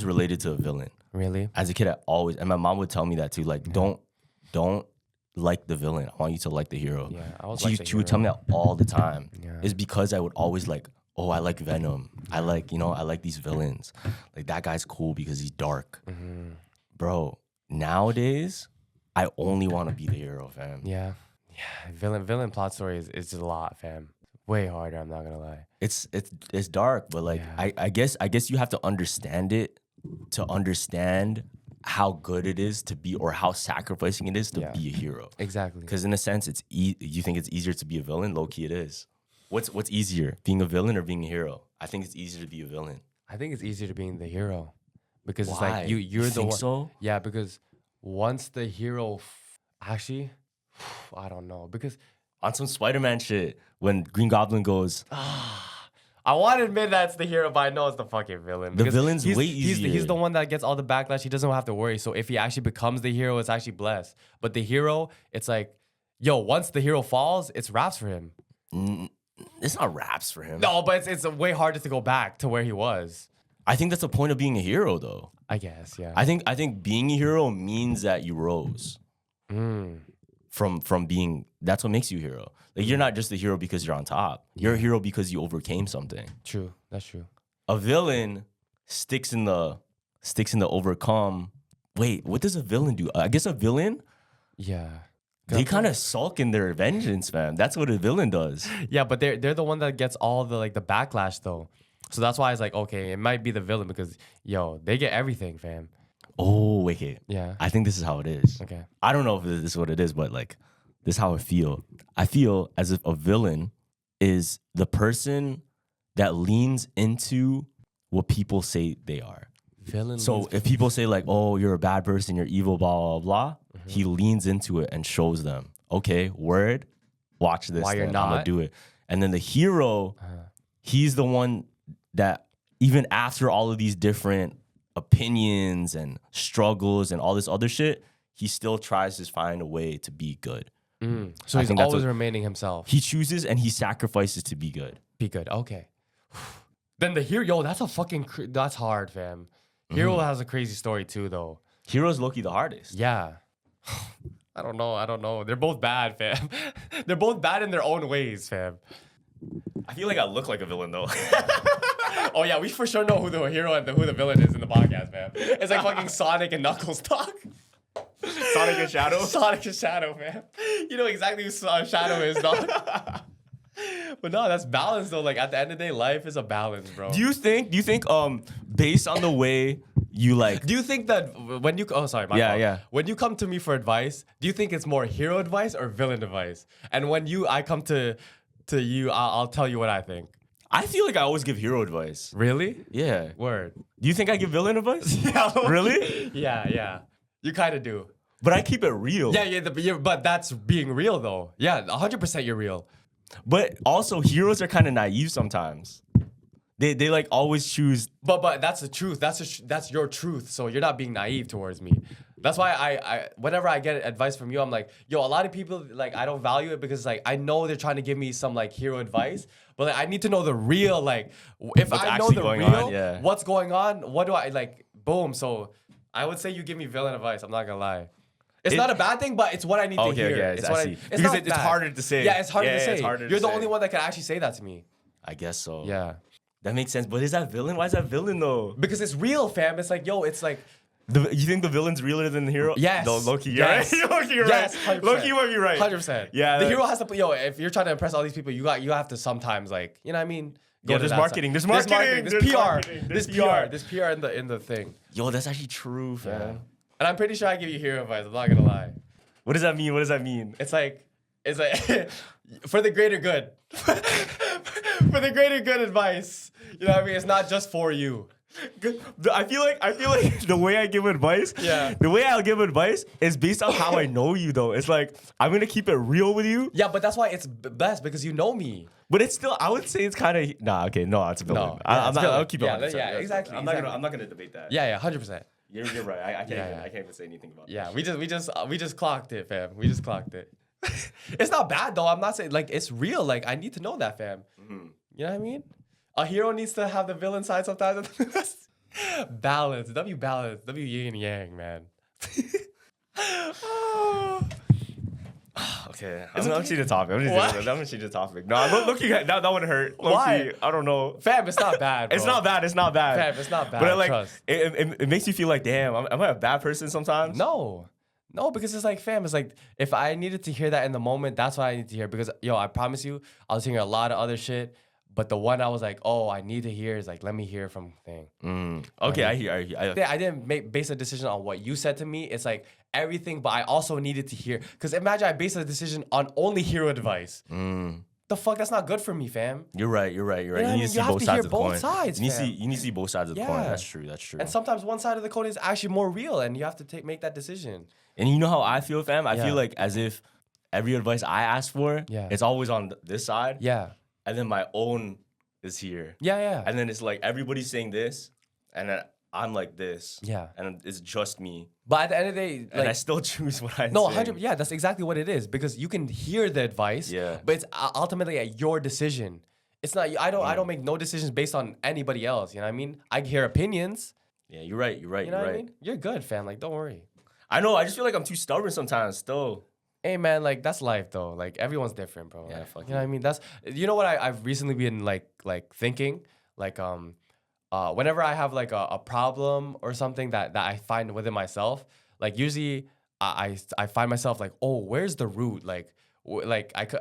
related to a villain. Really? As a kid, and my mom would tell me that too. Like, don't like the villain. I want you to like the hero. Yeah, I was She, like the she would tell me that all the time. Yeah. It's because I would always like, oh, I like Venom. I like these villains. Like, that guy's cool because he's dark. Mm-hmm. Bro, nowadays, I only want to be the hero, fam. Yeah. Yeah. Villain plot story is just a lot, fam. Way harder, I'm not gonna lie. It's dark, but like, Yeah. I guess you have to understand it to understand how good it is to be, or how sacrificing it is to be a hero. Exactly. Because in a sense, you think it's easier to be a villain. Low key, it is. What's easier, being a villain or being a hero? I think it's easier to be a villain. I think it's easier to being the hero because it's Why? like you're You the think one. so? Yeah, because once the hero, actually, I don't know because On some Spider-Man shit, when Green Goblin goes, I want to admit that's the hero, but I know it's the fucking villain. The because villain's way He's easier. the one that gets all the backlash. He doesn't have to worry. So if he actually becomes the hero, it's actually blessed. But the hero, it's like, yo, once the hero falls, it's raps for him. it's not raps for him. No, but it's way harder to go back to where he was. I think that's the point of being a hero, though. I guess, yeah. I think being a hero means that you rose from being. That's what makes you a hero. Like, you're not just a hero because you're on top. You're a hero because you overcame something. True, that's true. A villain sticks in the overcome. Wait, what does a villain do? I guess a villain, Yeah. they kind of sulk in their vengeance, fam. That's what a villain does. Yeah, but they're the one that gets all the the backlash though. So that's why it's like, okay, it might be the villain because yo, they get everything, fam. Oh, wait. Yeah. I think this is how it is. Okay. I don't know if this is what it is, but like, this is how I feel. I feel as if a villain is the person that leans into what people say they are. Villain. So if people say like, oh, you're a bad person, you're evil, blah, blah, blah, he leans into it and shows them, okay, word, watch this. Why you're then, I'm gonna not? do it. And then the hero, he's the one that even after all of these different opinions and struggles and all this other shit, he still tries to find a way to be good. So I he's think that's always what- remaining himself. He chooses and he sacrifices to be good. Be good. Okay. Then the hero, yo, that's a fucking, that's hard, fam. Hero has a crazy story too, though. Hero's low-key the hardest. Yeah. I don't know. They're both bad, fam. They're both bad in their own ways, fam. I feel like I look like a villain though. Oh yeah, we for sure know who the hero and who the villain is in the podcast, fam. It's like fucking Sonic and Knuckles talk. Sonic and Shadow. Sonic and Shadow, man. You know exactly who Shadow is, dog. But no, that's balance though. Like at the end of the day, life is a balance, bro. Do you think based on the way you like Do you think that when you my fault. When you come to me for advice, do you think it's more hero advice or villain advice? And when I come to you, I'll tell you what I think. I feel like I always give hero advice. Really? Yeah. Word. Do you think I give villain advice? Yeah. Really? Yeah. You kind of do. But I keep it real. But that's being real though. Yeah, 100% you're real. But also heroes are kind of naive sometimes. They like always choose. But that's the truth. That's your truth. So you're not being naive towards me. That's why I whenever I get advice from you, I'm like, yo, a lot of people like I don't value it because like I know they're trying to give me some like hero advice, but like I need to know the real like if What's I know actually the going real, on, yeah. what's going on, what do I like? Boom. So I would say you give me villain advice. I'm not gonna lie. It's not a bad thing, but it's what I need to hear. Okay, it's I what see. it's Because not it's bad. harder to say. Yeah, it's harder to say. It's harder to You're the say. only one that can actually say that to me. I guess so. Yeah. That makes sense. But is that villain? Why is that villain though? Because it's real, fam. It's like, yo, it's like You think the villain's realer than the hero? yes. No, low-key, yes. you're right. Low-key, you're yes, right. 100%. Low-key, you might be right. 100%. Yeah. The hero has to, if you're trying to impress all these people, you have to sometimes like, you know what I mean? Yo, there's marketing. There's marketing. There's PR. marketing, There's PR. There's PR in the thing. Yo, that's actually true, fam. Yeah. And I'm pretty sure I give you hero advice. I'm not gonna lie. What does that mean? What does that mean? It's like for the greater good. For the greater good advice. You know what I mean? It's not just for you. I feel like the way I give advice, the way I'll give advice is based on how I know you though. It's like I'm gonna keep it real with you. Yeah, but that's why it's best because you know me. But it's still, I would say it's kind of it's a villain. No, yeah, I'm not. I'll keep it. Yeah, 100%. yeah, exactly. I'm not gonna debate that. Yeah, 100%. You're right. I can't even say anything about that. Yeah, we just clocked it, fam. We just clocked it. It's not bad though. I'm not saying like it's real. Like I need to know that, fam. Mm-hmm. You know what I mean? A hero needs to have the villain side sometimes. Balance. Balance. W yin and yang, man. Okay, I'm gonna change the topic. I'm gonna change the topic. No, look, that one hurt. Why? I don't know. Fam, it's not bad, bro. It's not bad. Fam, it's not bad. But like, trust. it makes you feel like, damn, am I a bad person sometimes? No, because it's like, fam, it's like if I needed to hear that in the moment, that's what I need to hear. Because yo, I promise you, I was hearing a lot of other shit, but the one I was like, oh, I need to hear is like, let me hear from thing. Okay, I hear. I didn't base a decision on what you said to me. It's like everything, but I also needed to hear. Because imagine I base a decision on only hero advice. The fuck, that's not good for me, fam. You're right. You know need what I to mean? see You have both to sides hear of the both coin. sides, You need fam. to see both sides of the coin. That's true. And sometimes one side of the coin is actually more real, and you have to make that decision. And you know how I feel, fam? I feel like as if every advice I ask for, it's always on this side. Yeah. And then my own is here. Yeah. And then it's like everybody's saying this, and then I'm like this. Yeah. And it's just me. But at the end of the day, And I still choose what I say. No, 100. Yeah, that's exactly what it is. Because you can hear the advice. Yeah. But it's ultimately your decision. It's not. I don't make no decisions based on anybody else. You know what I mean? I hear opinions. Yeah, you're right. You know what I mean? You're good, fam. Like, don't worry. I know. I just feel like I'm too stubborn sometimes. Still. Hey man, like that's life though. Like everyone's different, bro. Yeah, Like, fuck you know what I mean? That's what I've recently been like thinking. Like whenever I have like a problem or something that I find within myself, like usually I find myself like, oh, where's the root? Like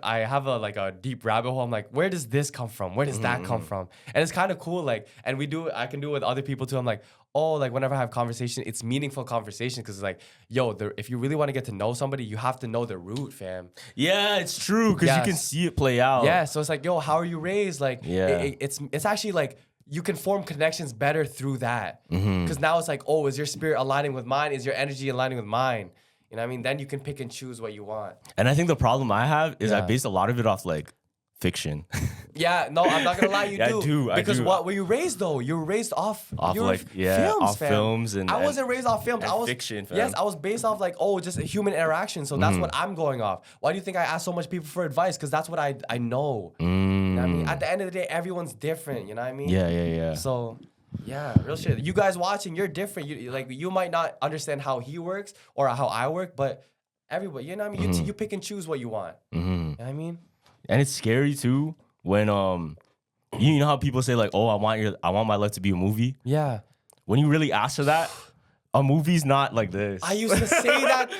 I have a deep rabbit hole. I'm like, where does this come from? Where does that come from? And it's kind of cool. Like, and I can do it with other people too. I'm like, oh, like whenever I have conversation, it's meaningful conversation because it's like, yo, if you really want to get to know somebody, you have to know the root, fam. Yeah, it's true because you can see it play out. Yeah, so it's like, yo, how are you raised? Like, it's actually like you can form connections better through that because now it's like, oh, is your spirit aligning with mine? Is your energy aligning with mine? You know what I mean? Then you can pick and choose what you want. And I think the problem I have is I based a lot of it off like fiction. Yeah, no, I'm not gonna lie, you Yeah, do. I Because do. what were you raised though? You were raised off films, films fam. I wasn't raised off films. and I was fiction, fam. Yes, I was based off like just a human interaction. So that's what I'm going off. Why do you think I ask so much people for advice? Because that's what I know. You know what I mean? At the end of the day, everyone's different. You know what I mean? Yeah. So. Yeah, real shit. You guys watching, you're different. You might not understand how he works or how I work, but everybody, you know what I mean? You pick and choose what you want. You know what I mean? And it's scary too when you know how people say like, oh, I want my life to be a movie. Yeah. When you really ask for that, a movie's not like this. I used to say that.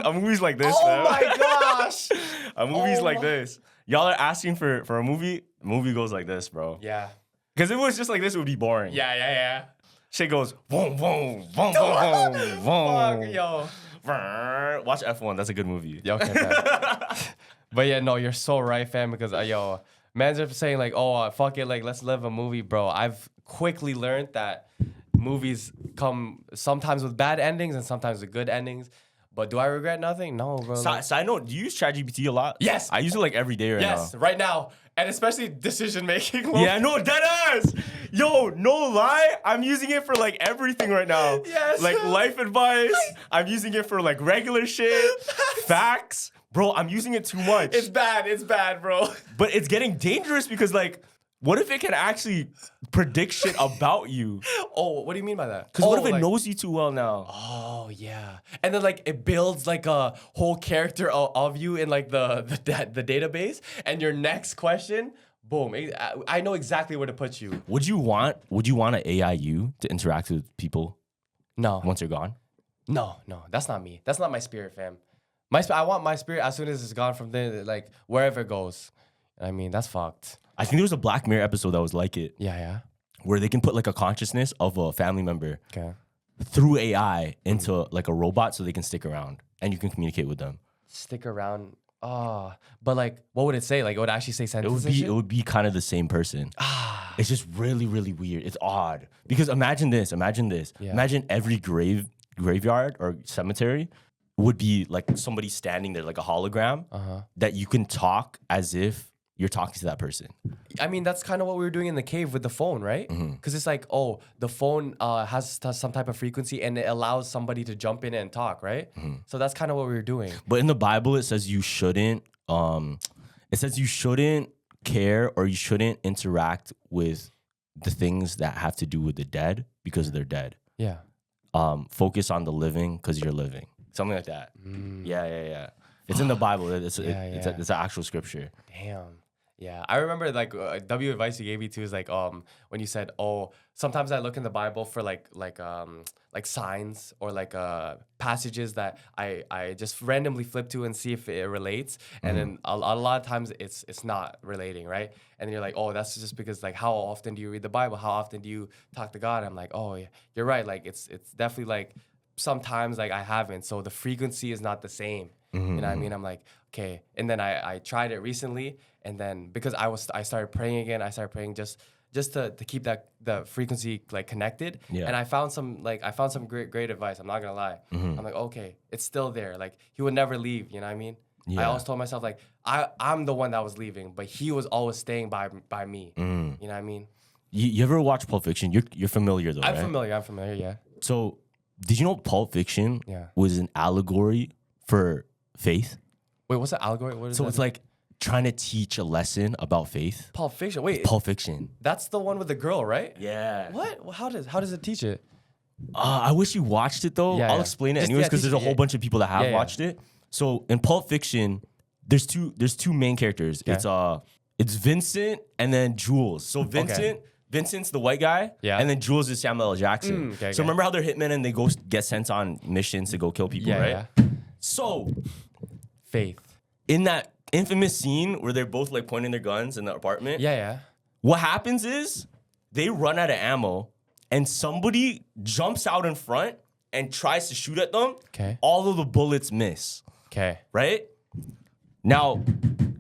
A movie's like this. Oh fam. my gosh. A movie's like this. y'all are asking for a movie. The movie goes like this, bro. Yeah. Because if it was just like this, it would be boring. Yeah. Shit goes boom, boom, boom, boom, boom, boom. Fuck, yo. Watch F1. That's a good movie. Yeah, okay, fam. But yeah, no, you're so right, fam. Because yo, man's are saying like, oh, fuck it, like let's live a movie, bro. I've quickly learned that movies come sometimes with bad endings and sometimes with good endings. But do I regret nothing? No, bro. Side note, do you use ChatGPT a lot? Yes. I use it like every day right now. Yes, right now. And especially decision making. Yeah, no, dead ass. Yo, no lie. I'm using it for like everything right now. Yes. Like life advice. I'm using it for like regular shit. Facts. Bro, I'm using it too much. It's bad, bro. But it's getting dangerous because like, what if it can actually predict shit about you? Oh, what do you mean by that? Because what if it knows you too well now? Oh yeah, and then like it builds like a whole character of you in like the database, and your next question, boom, I know exactly where to put you. Would you want an AI you to interact with people No, once you're gone? no, that's not me. That's not my spirit, fam. I want my spirit as soon as it's gone from there, like wherever it goes. I mean, that's fucked. I think there was a Black Mirror episode that was like it. Yeah. Where they can put like a consciousness of a family member Okay. through AI into like a robot so they can stick around and you can communicate with them. Stick around. Oh, but like, what would it say? Like, it would actually say It sentences. would be kind of the same person. It's just really, really weird. It's odd. Because imagine this. Yeah. Imagine every graveyard or cemetery would be like somebody standing there, like a hologram that you can talk as if you're talking to that person. I mean, that's kind of what we were doing in the cave with the phone, right? Because it's like, oh, the phone has some type of frequency and it allows somebody to jump in and talk, right? So that's kind of what we were doing. But in the Bible, it says you shouldn't. It says you shouldn't care or you shouldn't interact with the things that have to do with the dead because they're dead. Yeah. Focus on the living because you're living. Something like that. Yeah. It's in the Bible. It's an actual scripture. Damn. Yeah, I remember like W advice you gave me too is like when you said, oh, sometimes I look in the Bible for like signs or like passages that I just randomly flip to and see if it relates, and then a lot of times it's not relating, right? And then you're like, oh, that's just because like how often do you read the Bible? How often do you talk to God? I'm like, oh yeah, you're right. Like it's definitely like sometimes like I haven't, so the frequency is not the same. You know what I mean? I'm like, okay. And then I tried it recently, and then because I started praying again. I started praying just to keep the frequency like connected. Yeah. And I found some great advice. I'm not gonna lie. I'm like, okay, it's still there. Like he would never leave. You know what I mean? Yeah. I always told myself like I'm the one that was leaving, but he was always staying by me. You know what I mean? You ever watch Pulp Fiction? You're familiar though, I'm right? familiar. Yeah. So did you know Pulp Fiction was an allegory for faith? Wait, what's the allegory? What is so that? It's like trying to teach a lesson about faith. Pulp Fiction. Wait, Pulp Fiction. That's the one with the girl, right? Yeah. What? Well, how does it teach it? I wish you watched it though. Yeah, I'll explain it anyways because there's a whole bunch of people that have watched it. So in Pulp Fiction, there's two main characters. Okay. It's Vincent and then Jules. So Vincent's the white guy, and then Jules is Samuel L. Jackson. So remember how they're hitmen and they go get sent on missions to go kill people, right? Yeah. So faith. In that infamous scene where they're both like pointing their guns in the apartment. Yeah. What happens is they run out of ammo and somebody jumps out in front and tries to shoot at them. Okay. All of the bullets miss. Okay. Right? Now,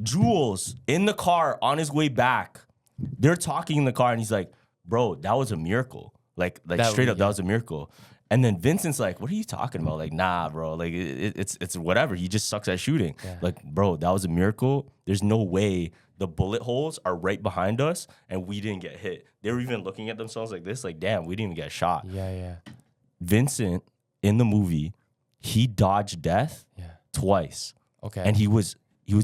Jules in the car on his way back, they're talking in the car and he's like, bro, that was a miracle. Like straight up, that was a miracle. And then Vincent's like, what are you talking about? Like, nah, bro. Like, it's whatever. He just sucks at shooting. Yeah. Like, bro, that was a miracle. There's no way the bullet holes are right behind us and we didn't get hit. They were even looking at themselves like this, like, damn, we didn't even get shot. Yeah. Vincent, in the movie, he dodged death twice. Okay. And he was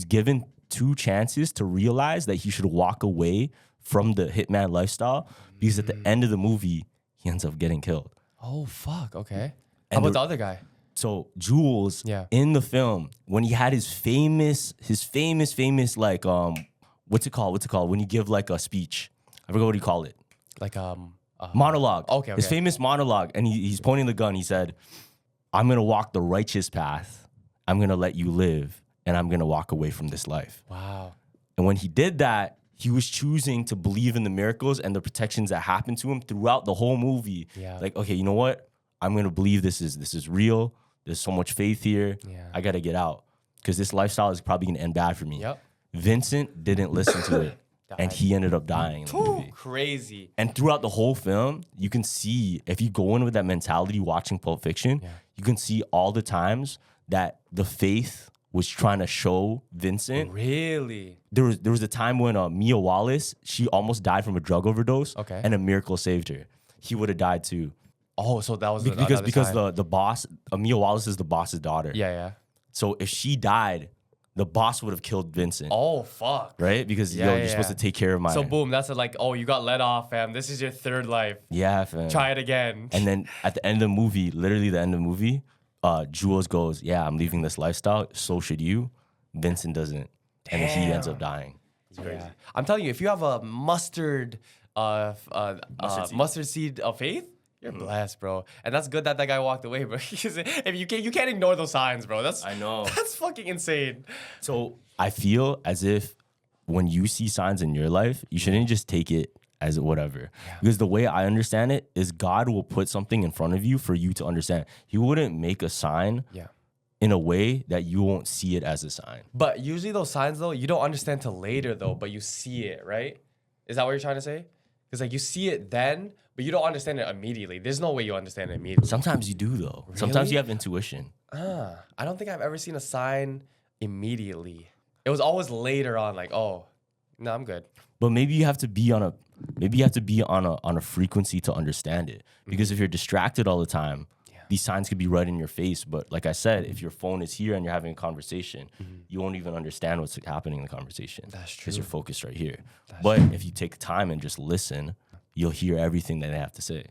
given 2 chances to realize that he should walk away from the hitman lifestyle because at the end of the movie, he ends up getting killed. Oh, fuck. Okay. How about the other guy? So Jules, in the film, when he had his famous like what's it called when you give like a speech? I forgot what you call it. Like monologue. Okay. His famous monologue, and he's pointing the gun. He said, "I'm gonna walk the righteous path. I'm gonna let you live, and I'm gonna walk away from this life." Wow. And when he did that, he was choosing to believe in the miracles and the protections that happened to him throughout the whole movie. Yeah. Like, okay, you know what? I'm gonna believe this is real. There's so much faith here. Yeah. I gotta get out because this lifestyle is probably gonna end bad for me. Yep. Vincent didn't listen to it, and he ended up dying in the movie. Crazy. And throughout the whole film, you can see, if you go in with that mentality watching Pulp Fiction, you can see all the times that the faith was trying to show Vincent. Really? There was a time when Mia Wallace, she almost died from a drug overdose, Okay. and a miracle saved her. He would have died too. Oh, so that was Because time. the boss, Mia Wallace is the boss's daughter. Yeah. So if she died, the boss would have killed Vincent. Oh, fuck. Right? Because you're supposed to take care of my... So boom, that's like, oh, you got let off, fam. This is your third life. Yeah, fam. Try it again. And then at the end of the movie, literally the end of the movie, Jules goes, yeah, I'm leaving this lifestyle. So should you. Vincent doesn't. And then he ends up dying. It's crazy. Yeah. I'm telling you, if you have a mustard seed of faith, you're blessed, bro. And that's good that guy walked away, bro. If you can't ignore those signs, bro. I know. That's fucking insane. So I feel as if when you see signs in your life, you shouldn't just take it as whatever. Because the way I understand it is God will put something in front of you for you to understand. He wouldn't make a sign in a way that you won't see it as a sign. But usually those signs, though, you don't understand till later, though, but you see it, right? Is that what you're trying to say? Because like you see it then, but you don't understand it immediately. There's no way you understand it immediately. Sometimes you do, though. Sometimes you have intuition. I don't think I've ever seen a sign immediately. It was always later on, like, oh, no, I'm good. But maybe you have to be on a frequency to understand it. Because if you're distracted all the time, these signs could be right in your face. But like I said, if your phone is here and you're having a conversation, you won't even understand what's happening in the conversation. That's true. Because you're focused right here. But if you take time and just listen, you'll hear everything that they have to say.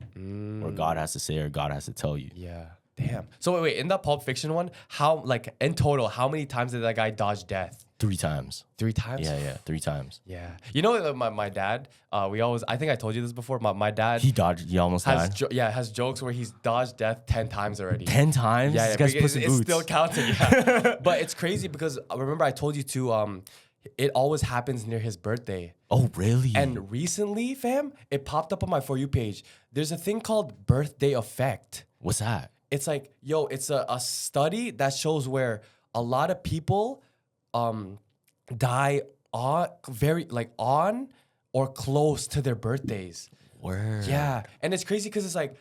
Or God has to say, or God has to tell you. Yeah. Damn. So wait, in that Pulp Fiction one, how, like, in total, how many times did that guy dodge death? 3 times. 3 times? Yeah, 3 times. Yeah. You know, my dad, I think I told you this before, my dad He almost has, died. has jokes where he's dodged death 10 times already. 10 times? Yeah, This guy's because Puss in it's Boots. still counting. Yeah. But it's crazy because remember I told you too, it always happens near his birthday. Oh, really? And recently, fam, it popped up on my For You page. There's a thing called birthday effect. What's that? It's like, it's a study that shows where a lot of people die on or close to their birthdays. Word. Yeah. And it's crazy because it's like,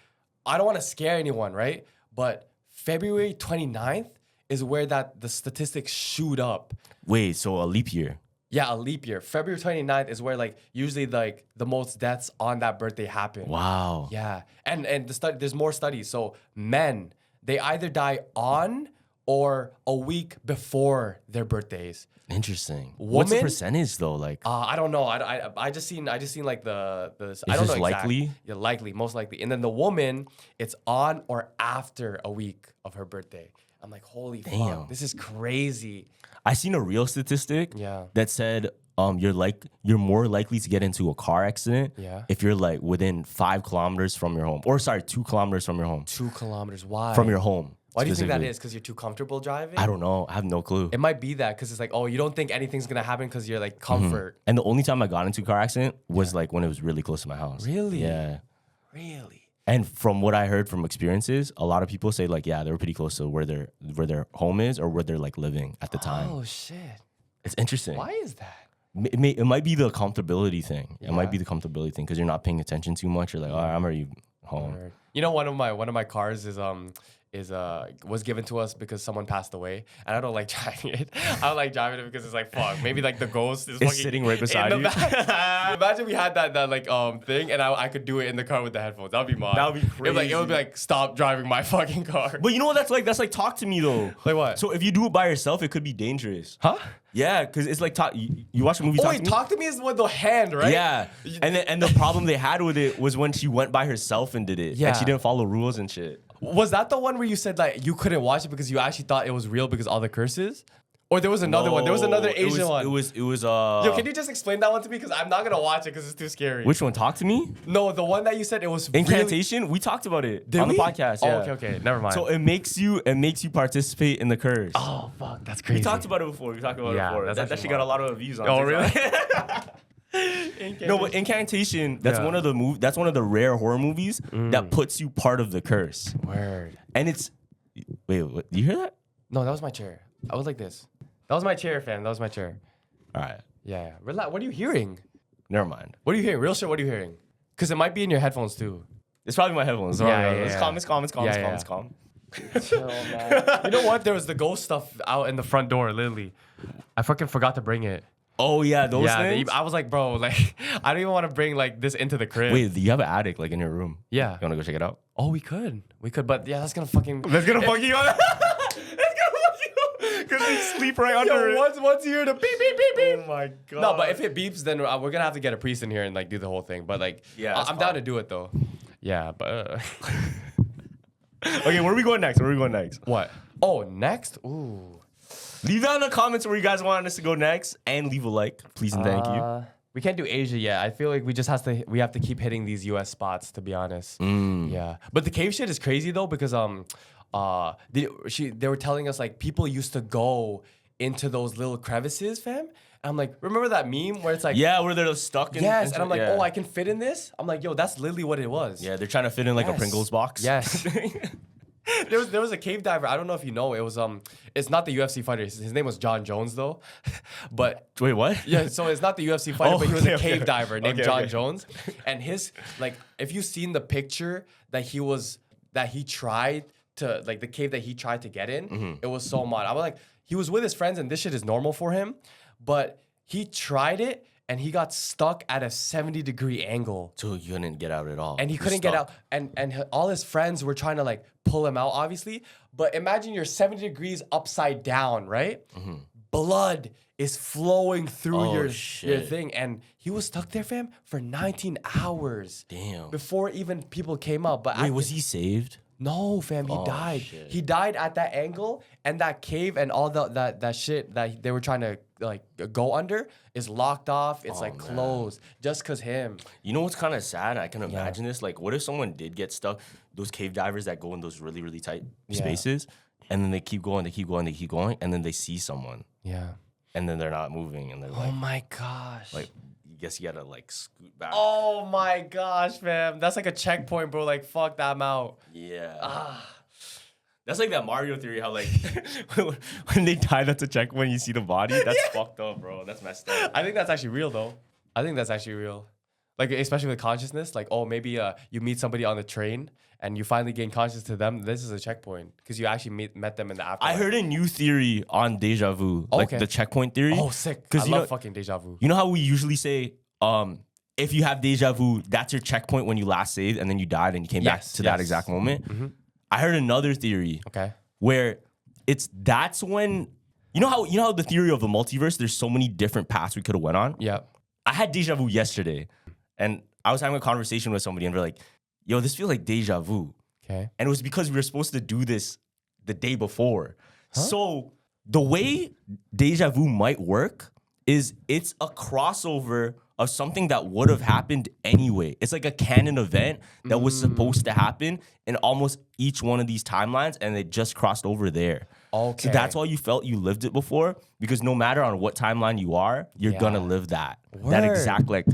I don't want to scare anyone, right? But February 29th is where the statistics shoot up. Wait, so a leap year? Yeah, a leap year. February 29th is where like usually like the most deaths on that birthday happen. Wow. Yeah. And there's more studies. So men, they either die on or a week before their birthdays. Interesting. What's the Woman? percentage though? Like, I don't know. I just seen like the I don't this know exact. likely? Yeah, likely, most likely. And then the woman, it's on or after a week of her birthday. I'm like, holy fuck, this is crazy. I seen a real statistic that said you're more likely to get into a car accident if you're like within 5 kilometers from your home. Or sorry, 2 kilometers from your home. 2 kilometers. Why? From your home. Why do you think that specifically. is? Because you're too comfortable driving? I don't know. I have no clue. It might be that because it's like, oh, you don't think anything's gonna happen because you're like comfort. And the only time I got into a car accident was like when it was really close to my house. Really? Yeah. Really? And from what I heard from experiences, a lot of people say like, yeah, they were pretty close to where their home is or where they're like living at the time. Oh shit. It's interesting. Why is that? It might be the comfortability thing. It might be the comfortability thing because you're not paying attention too much. You're like, all right, I'm already home. You know, one of my cars was given to us because someone passed away, and I don't like driving it. I don't like driving it because it's like fuck. Maybe like the ghost is It's fucking sitting right beside in the you. back. Imagine we had that like thing, and I could do it in the car with the headphones. That'd be mine. That would be crazy. It would be like stop driving my fucking car. But you know what that's like? That's like talk to me though. Like what? So if you do it by yourself, it could be dangerous. Huh? Yeah, because it's like you watch a movie. Oh wait, talk to me is with the hand, right? Yeah, and the problem they had with it was when she went by herself and did it. Yeah. And she didn't follow rules and shit. Was that the one where you said like you couldn't watch it because you actually thought it was real because all the curses? Or there was another one. There was another Asian one. It was. Yo, can you just explain that one to me? Because I'm not gonna watch it because it's too scary. Which one? Talk to me. No, the one that you said it was Incantation. We talked about it Did on we? the podcast. Oh, Yeah. okay. Never mind. So it makes you participate in the curse. oh fuck, that's crazy. We talked about it before. We talked about it Yeah, before. that's That actually shit got a lot of views on. Oh TikTok. really? No, but Incantation. That's Yeah. one of the That's one of the rare horror movies that puts you part of the curse. Word. And it's. Wait, what? You hear that? No, that was my chair. I was like this. That was my chair, fam. That was my chair. All right. Yeah. Relax. What are you hearing? Never mind. What are you hearing? Real shit. What are you hearing? Because it might be in your headphones too. It's probably my headphones. It's calm. It's calm. It's calm. Yeah, It's calm. yeah. It's calm. Chill, man. You know what? There was the ghost stuff out in the front door, literally. I fucking forgot to bring it. Oh yeah, those Yeah, things. I was like, bro, like, I don't even want to bring like this into the crib. Wait, you have an attic like in your room? Yeah. You wanna go check it out? Oh, we could, but yeah, that's gonna fucking. That's gonna fuck you up. Because we sleep right under it. Once you hear the beep beep beep beep. Oh my god. No, but if it beeps, then we're gonna have to get a priest in here and like do the whole thing. But like, Yeah, that's I'm down fine. to do it though. Yeah, but Okay, where are we going next? what? Oh, next? Ooh. Leave down in the comments where you guys want us to go next, and leave a like, please and thank you. We can't do Asia yet. I feel like we have to keep hitting these US spots, to be honest. Yeah. But the cave shit is crazy though, because they were telling us like people used to go into those little crevices, fam. And I'm like, remember that meme where it's like, Yeah, where they're stuck in. yes, and I'm like, yeah. oh, I can fit in this. I'm like, yo, that's literally what it was. Yeah, they're trying to fit in like a Yes. Pringles box. Yes. There was a cave diver. I don't know if you know. It was it's not the UFC fighter. His name was John Jones though, but Wait, what? yeah. So it's not the UFC fighter, Oh, but he was okay, a okay, cave okay. diver named Okay, John okay. Jones, and his like if you've seen the picture that he tried to like the cave that he tried to get in, Mm-hmm. it was so mad. I was like, he was with his friends and this shit is normal for him, but he tried it and he got stuck at a 70-degree angle. So you couldn't get out at all. And he You're couldn't get stuck. out, and all his friends were trying to like pull him out, obviously. But imagine you're 70 degrees upside down, right? Blood is flowing through Oh, your shit. thing, and he was stuck there, fam, for 19 hours. Damn. Before even people came up. But Wait, was he saved? No, fam, he died. shit. He died at that angle, and that cave and all that shit that they were trying to like go under is locked off. It's like closed just cause him. You know what's kind of sad? I can imagine this. Like, what if someone did get stuck? Those cave divers that go in those really, really tight spaces, and then they keep going, and then they see someone, Yeah. and then they're not moving, and they're Oh like, my gosh. I guess you gotta like scoot back. Oh my gosh, fam. That's like a checkpoint, bro. Like, fuck that, I'm out. Yeah. That's like that Mario theory, how like when they die, that's a check when you see the body. That's fucked up, bro. That's messed up. I think that's actually real, though. I think that's actually real. Like, especially with consciousness. Like, oh, maybe you meet somebody on the train and you finally gain conscious to them. This is a checkpoint because you actually met them in the afterlife. I heard a new theory on deja vu, like okay. the checkpoint theory. Oh, sick. I Because love fucking deja vu. you know how we usually say, if you have deja vu, that's your checkpoint when you last saved and then you died and you came back Yes, to that yes. exact moment. I heard another theory Okay. where that's when you know how the theory of the multiverse, there's so many different paths we could have went on. Yeah. I had deja vu yesterday, and I was having a conversation with somebody, and they're like, "Yo, this feels like deja vu," Okay. and it was because we were supposed to do this the day before. So the way deja vu might work is it's a crossover of something that would have happened anyway. It's like a canon event that was supposed to happen in almost each one of these timelines, and it just crossed over there. Okay. So that's why you felt you lived it before, because no matter on what timeline you are, you're Yeah. gonna live that Word. exact like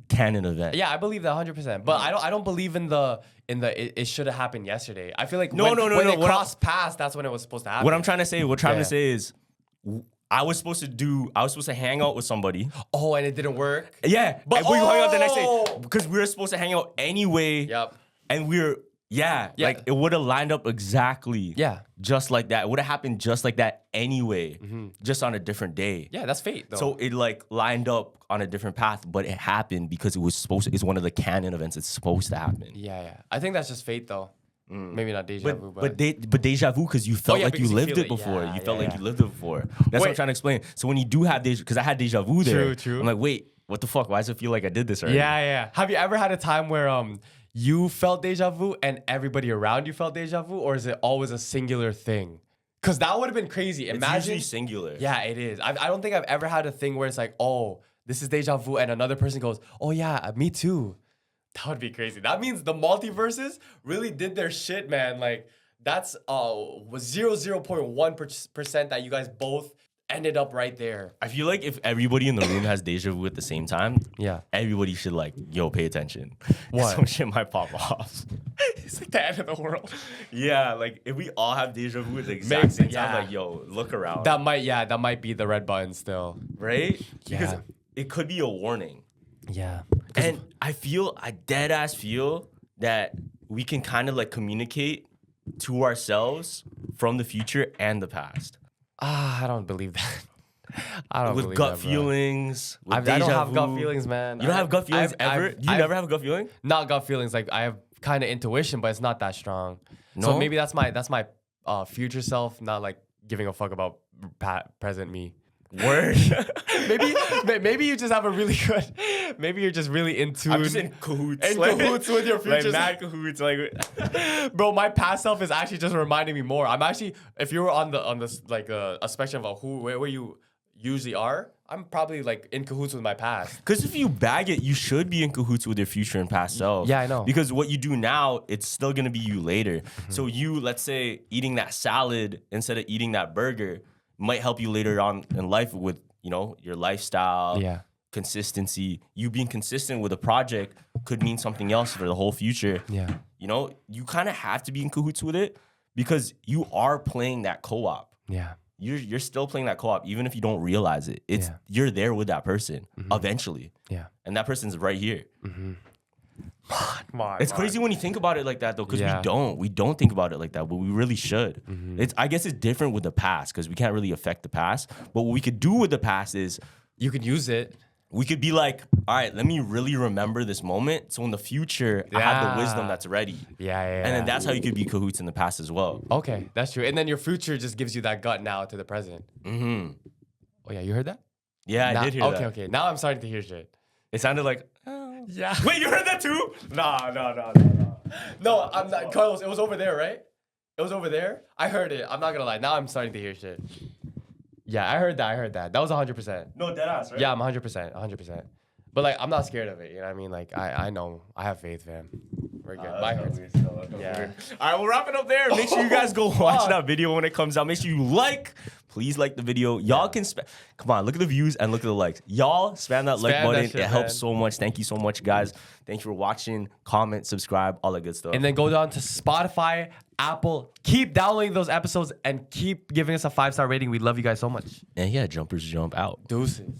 canon event. Yeah, I believe that 100%. But I don't believe in the it should have happened yesterday. I feel like No, when, no, no, when no, it what I- crossed past, that's when it was supposed to happen. What I'm trying to say Yeah. is, I was supposed to hang out with somebody. Oh, and it didn't work. Yeah, But- but we hung out the next day Oh! because we were supposed to hang out anyway. Yep. And Yeah. like it would have lined up exactly. Yeah. Just like that. It would have happened just like that anyway, just on a different day. Yeah, that's fate though. So it like lined up on a different path, but it happened because it's one of the canon events. It's supposed to happen. yeah. I think that's just fate though. Maybe not deja vu, but But deja vu because you felt yeah, like you because you lived feel it it. before. Yeah, You felt yeah, like yeah. you lived it before. That's what I'm Wait. trying to explain. So when you do have deja, because I had deja vu there. True. I'm like, wait, what the fuck? Why does it feel like I did this already? yeah. Have you ever had a time where you felt deja vu and everybody around you felt deja vu, or is it always a singular thing? Because that would have been crazy. It's Imagine. usually singular. Yeah, it is. I don't think I've ever had a thing where it's like, oh, this is deja vu, and another person goes, oh yeah, me too. That would be crazy. That means the multiverses really did their shit, man. Like that's was 0.1% that you guys both ended up right there. I feel like if everybody in the room has deja vu at the same time, Yeah. everybody should like, yo, pay attention. What? Some shit might pop off. It's like the end of the world. Yeah, like if we all have deja vu at the exact same time, yeah. like, yo, look around. That might be the red button still. Right? Yeah. Because it could be a warning. Yeah. And I dead ass feel that we can kind of like communicate to ourselves from the future and the past. I don't believe that. I don't With believe gut that, bro. feelings. With I don't deja have gut vu. feelings, man. You don't have gut feelings ever? You never have a gut feeling? Not gut feelings. Like I have kind of intuition, but it's not that strong. No? So maybe that's my future self not like giving a fuck about present me. Word. maybe you just have a really good. Maybe you're just really in tune. I'm just in cahoots. In cahoots with your future Like self. mad cahoots. Like, Bro, my past self is actually just reminding me more. I'm actually, if you were on this like a spectrum of where you usually are, I'm probably like in cahoots with my past. because if you bag it, you should be in cahoots with your future and past self. Yeah, I know. Because what you do now, it's still gonna be you later. So you, let's say, eating that salad instead of eating that burger might help you later on in life with, you know, your lifestyle. Yeah. Consistency. You being consistent with a project could mean something else for the whole future. Yeah. You know, you kind of have to be in cahoots with it because you are playing that co-op. Yeah. You're still playing that co-op even if you don't realize it. It's Yeah. you're there with that person eventually. Yeah. And that person's right here. Come on. It's crazy when you think about it like that though, because Yeah. we don't think about it like that, but we really should. I guess it's different with the past because we can't really affect the past. But what we could do with the past is You could use it. we could be like, all right, let me really remember this moment. So in the future, I have the wisdom Yeah. that's ready. Yeah. And then that's how you could be cahoots in the past as well. Okay, that's true. And then your future just gives you that gut now to the present. Mm-hmm. Oh yeah, you heard that? Yeah, Now- I did hear that. Okay. Now I'm starting to hear shit. It sounded like, Yeah. wait, you heard that too? No, I'm not. Carlos, it was over there, right? It was over there. I heard it. I'm not gonna lie. Now I'm starting to hear shit. Yeah, I heard that. That was 100%. No, deadass, right? Yeah, I'm 100%. But like, I'm not scared of it. You know what I mean? Like, I know. I have faith, fam. We're good. Bye. Yeah. All right, we'll wrap it up there. Make sure you guys go watch that video when it comes out. Make sure you please like the video. Y'all can come on, look at the views and look at the likes. Y'all spam that like Spam button. that shit, it helps man. so much. Thank you so much, guys. Thank you for watching. Comment, subscribe, all that good stuff. And then go down to Spotify, Apple. Keep downloading those episodes and keep giving us a 5-star rating. We love you guys so much. and yeah, jumpers jump out. Deuces.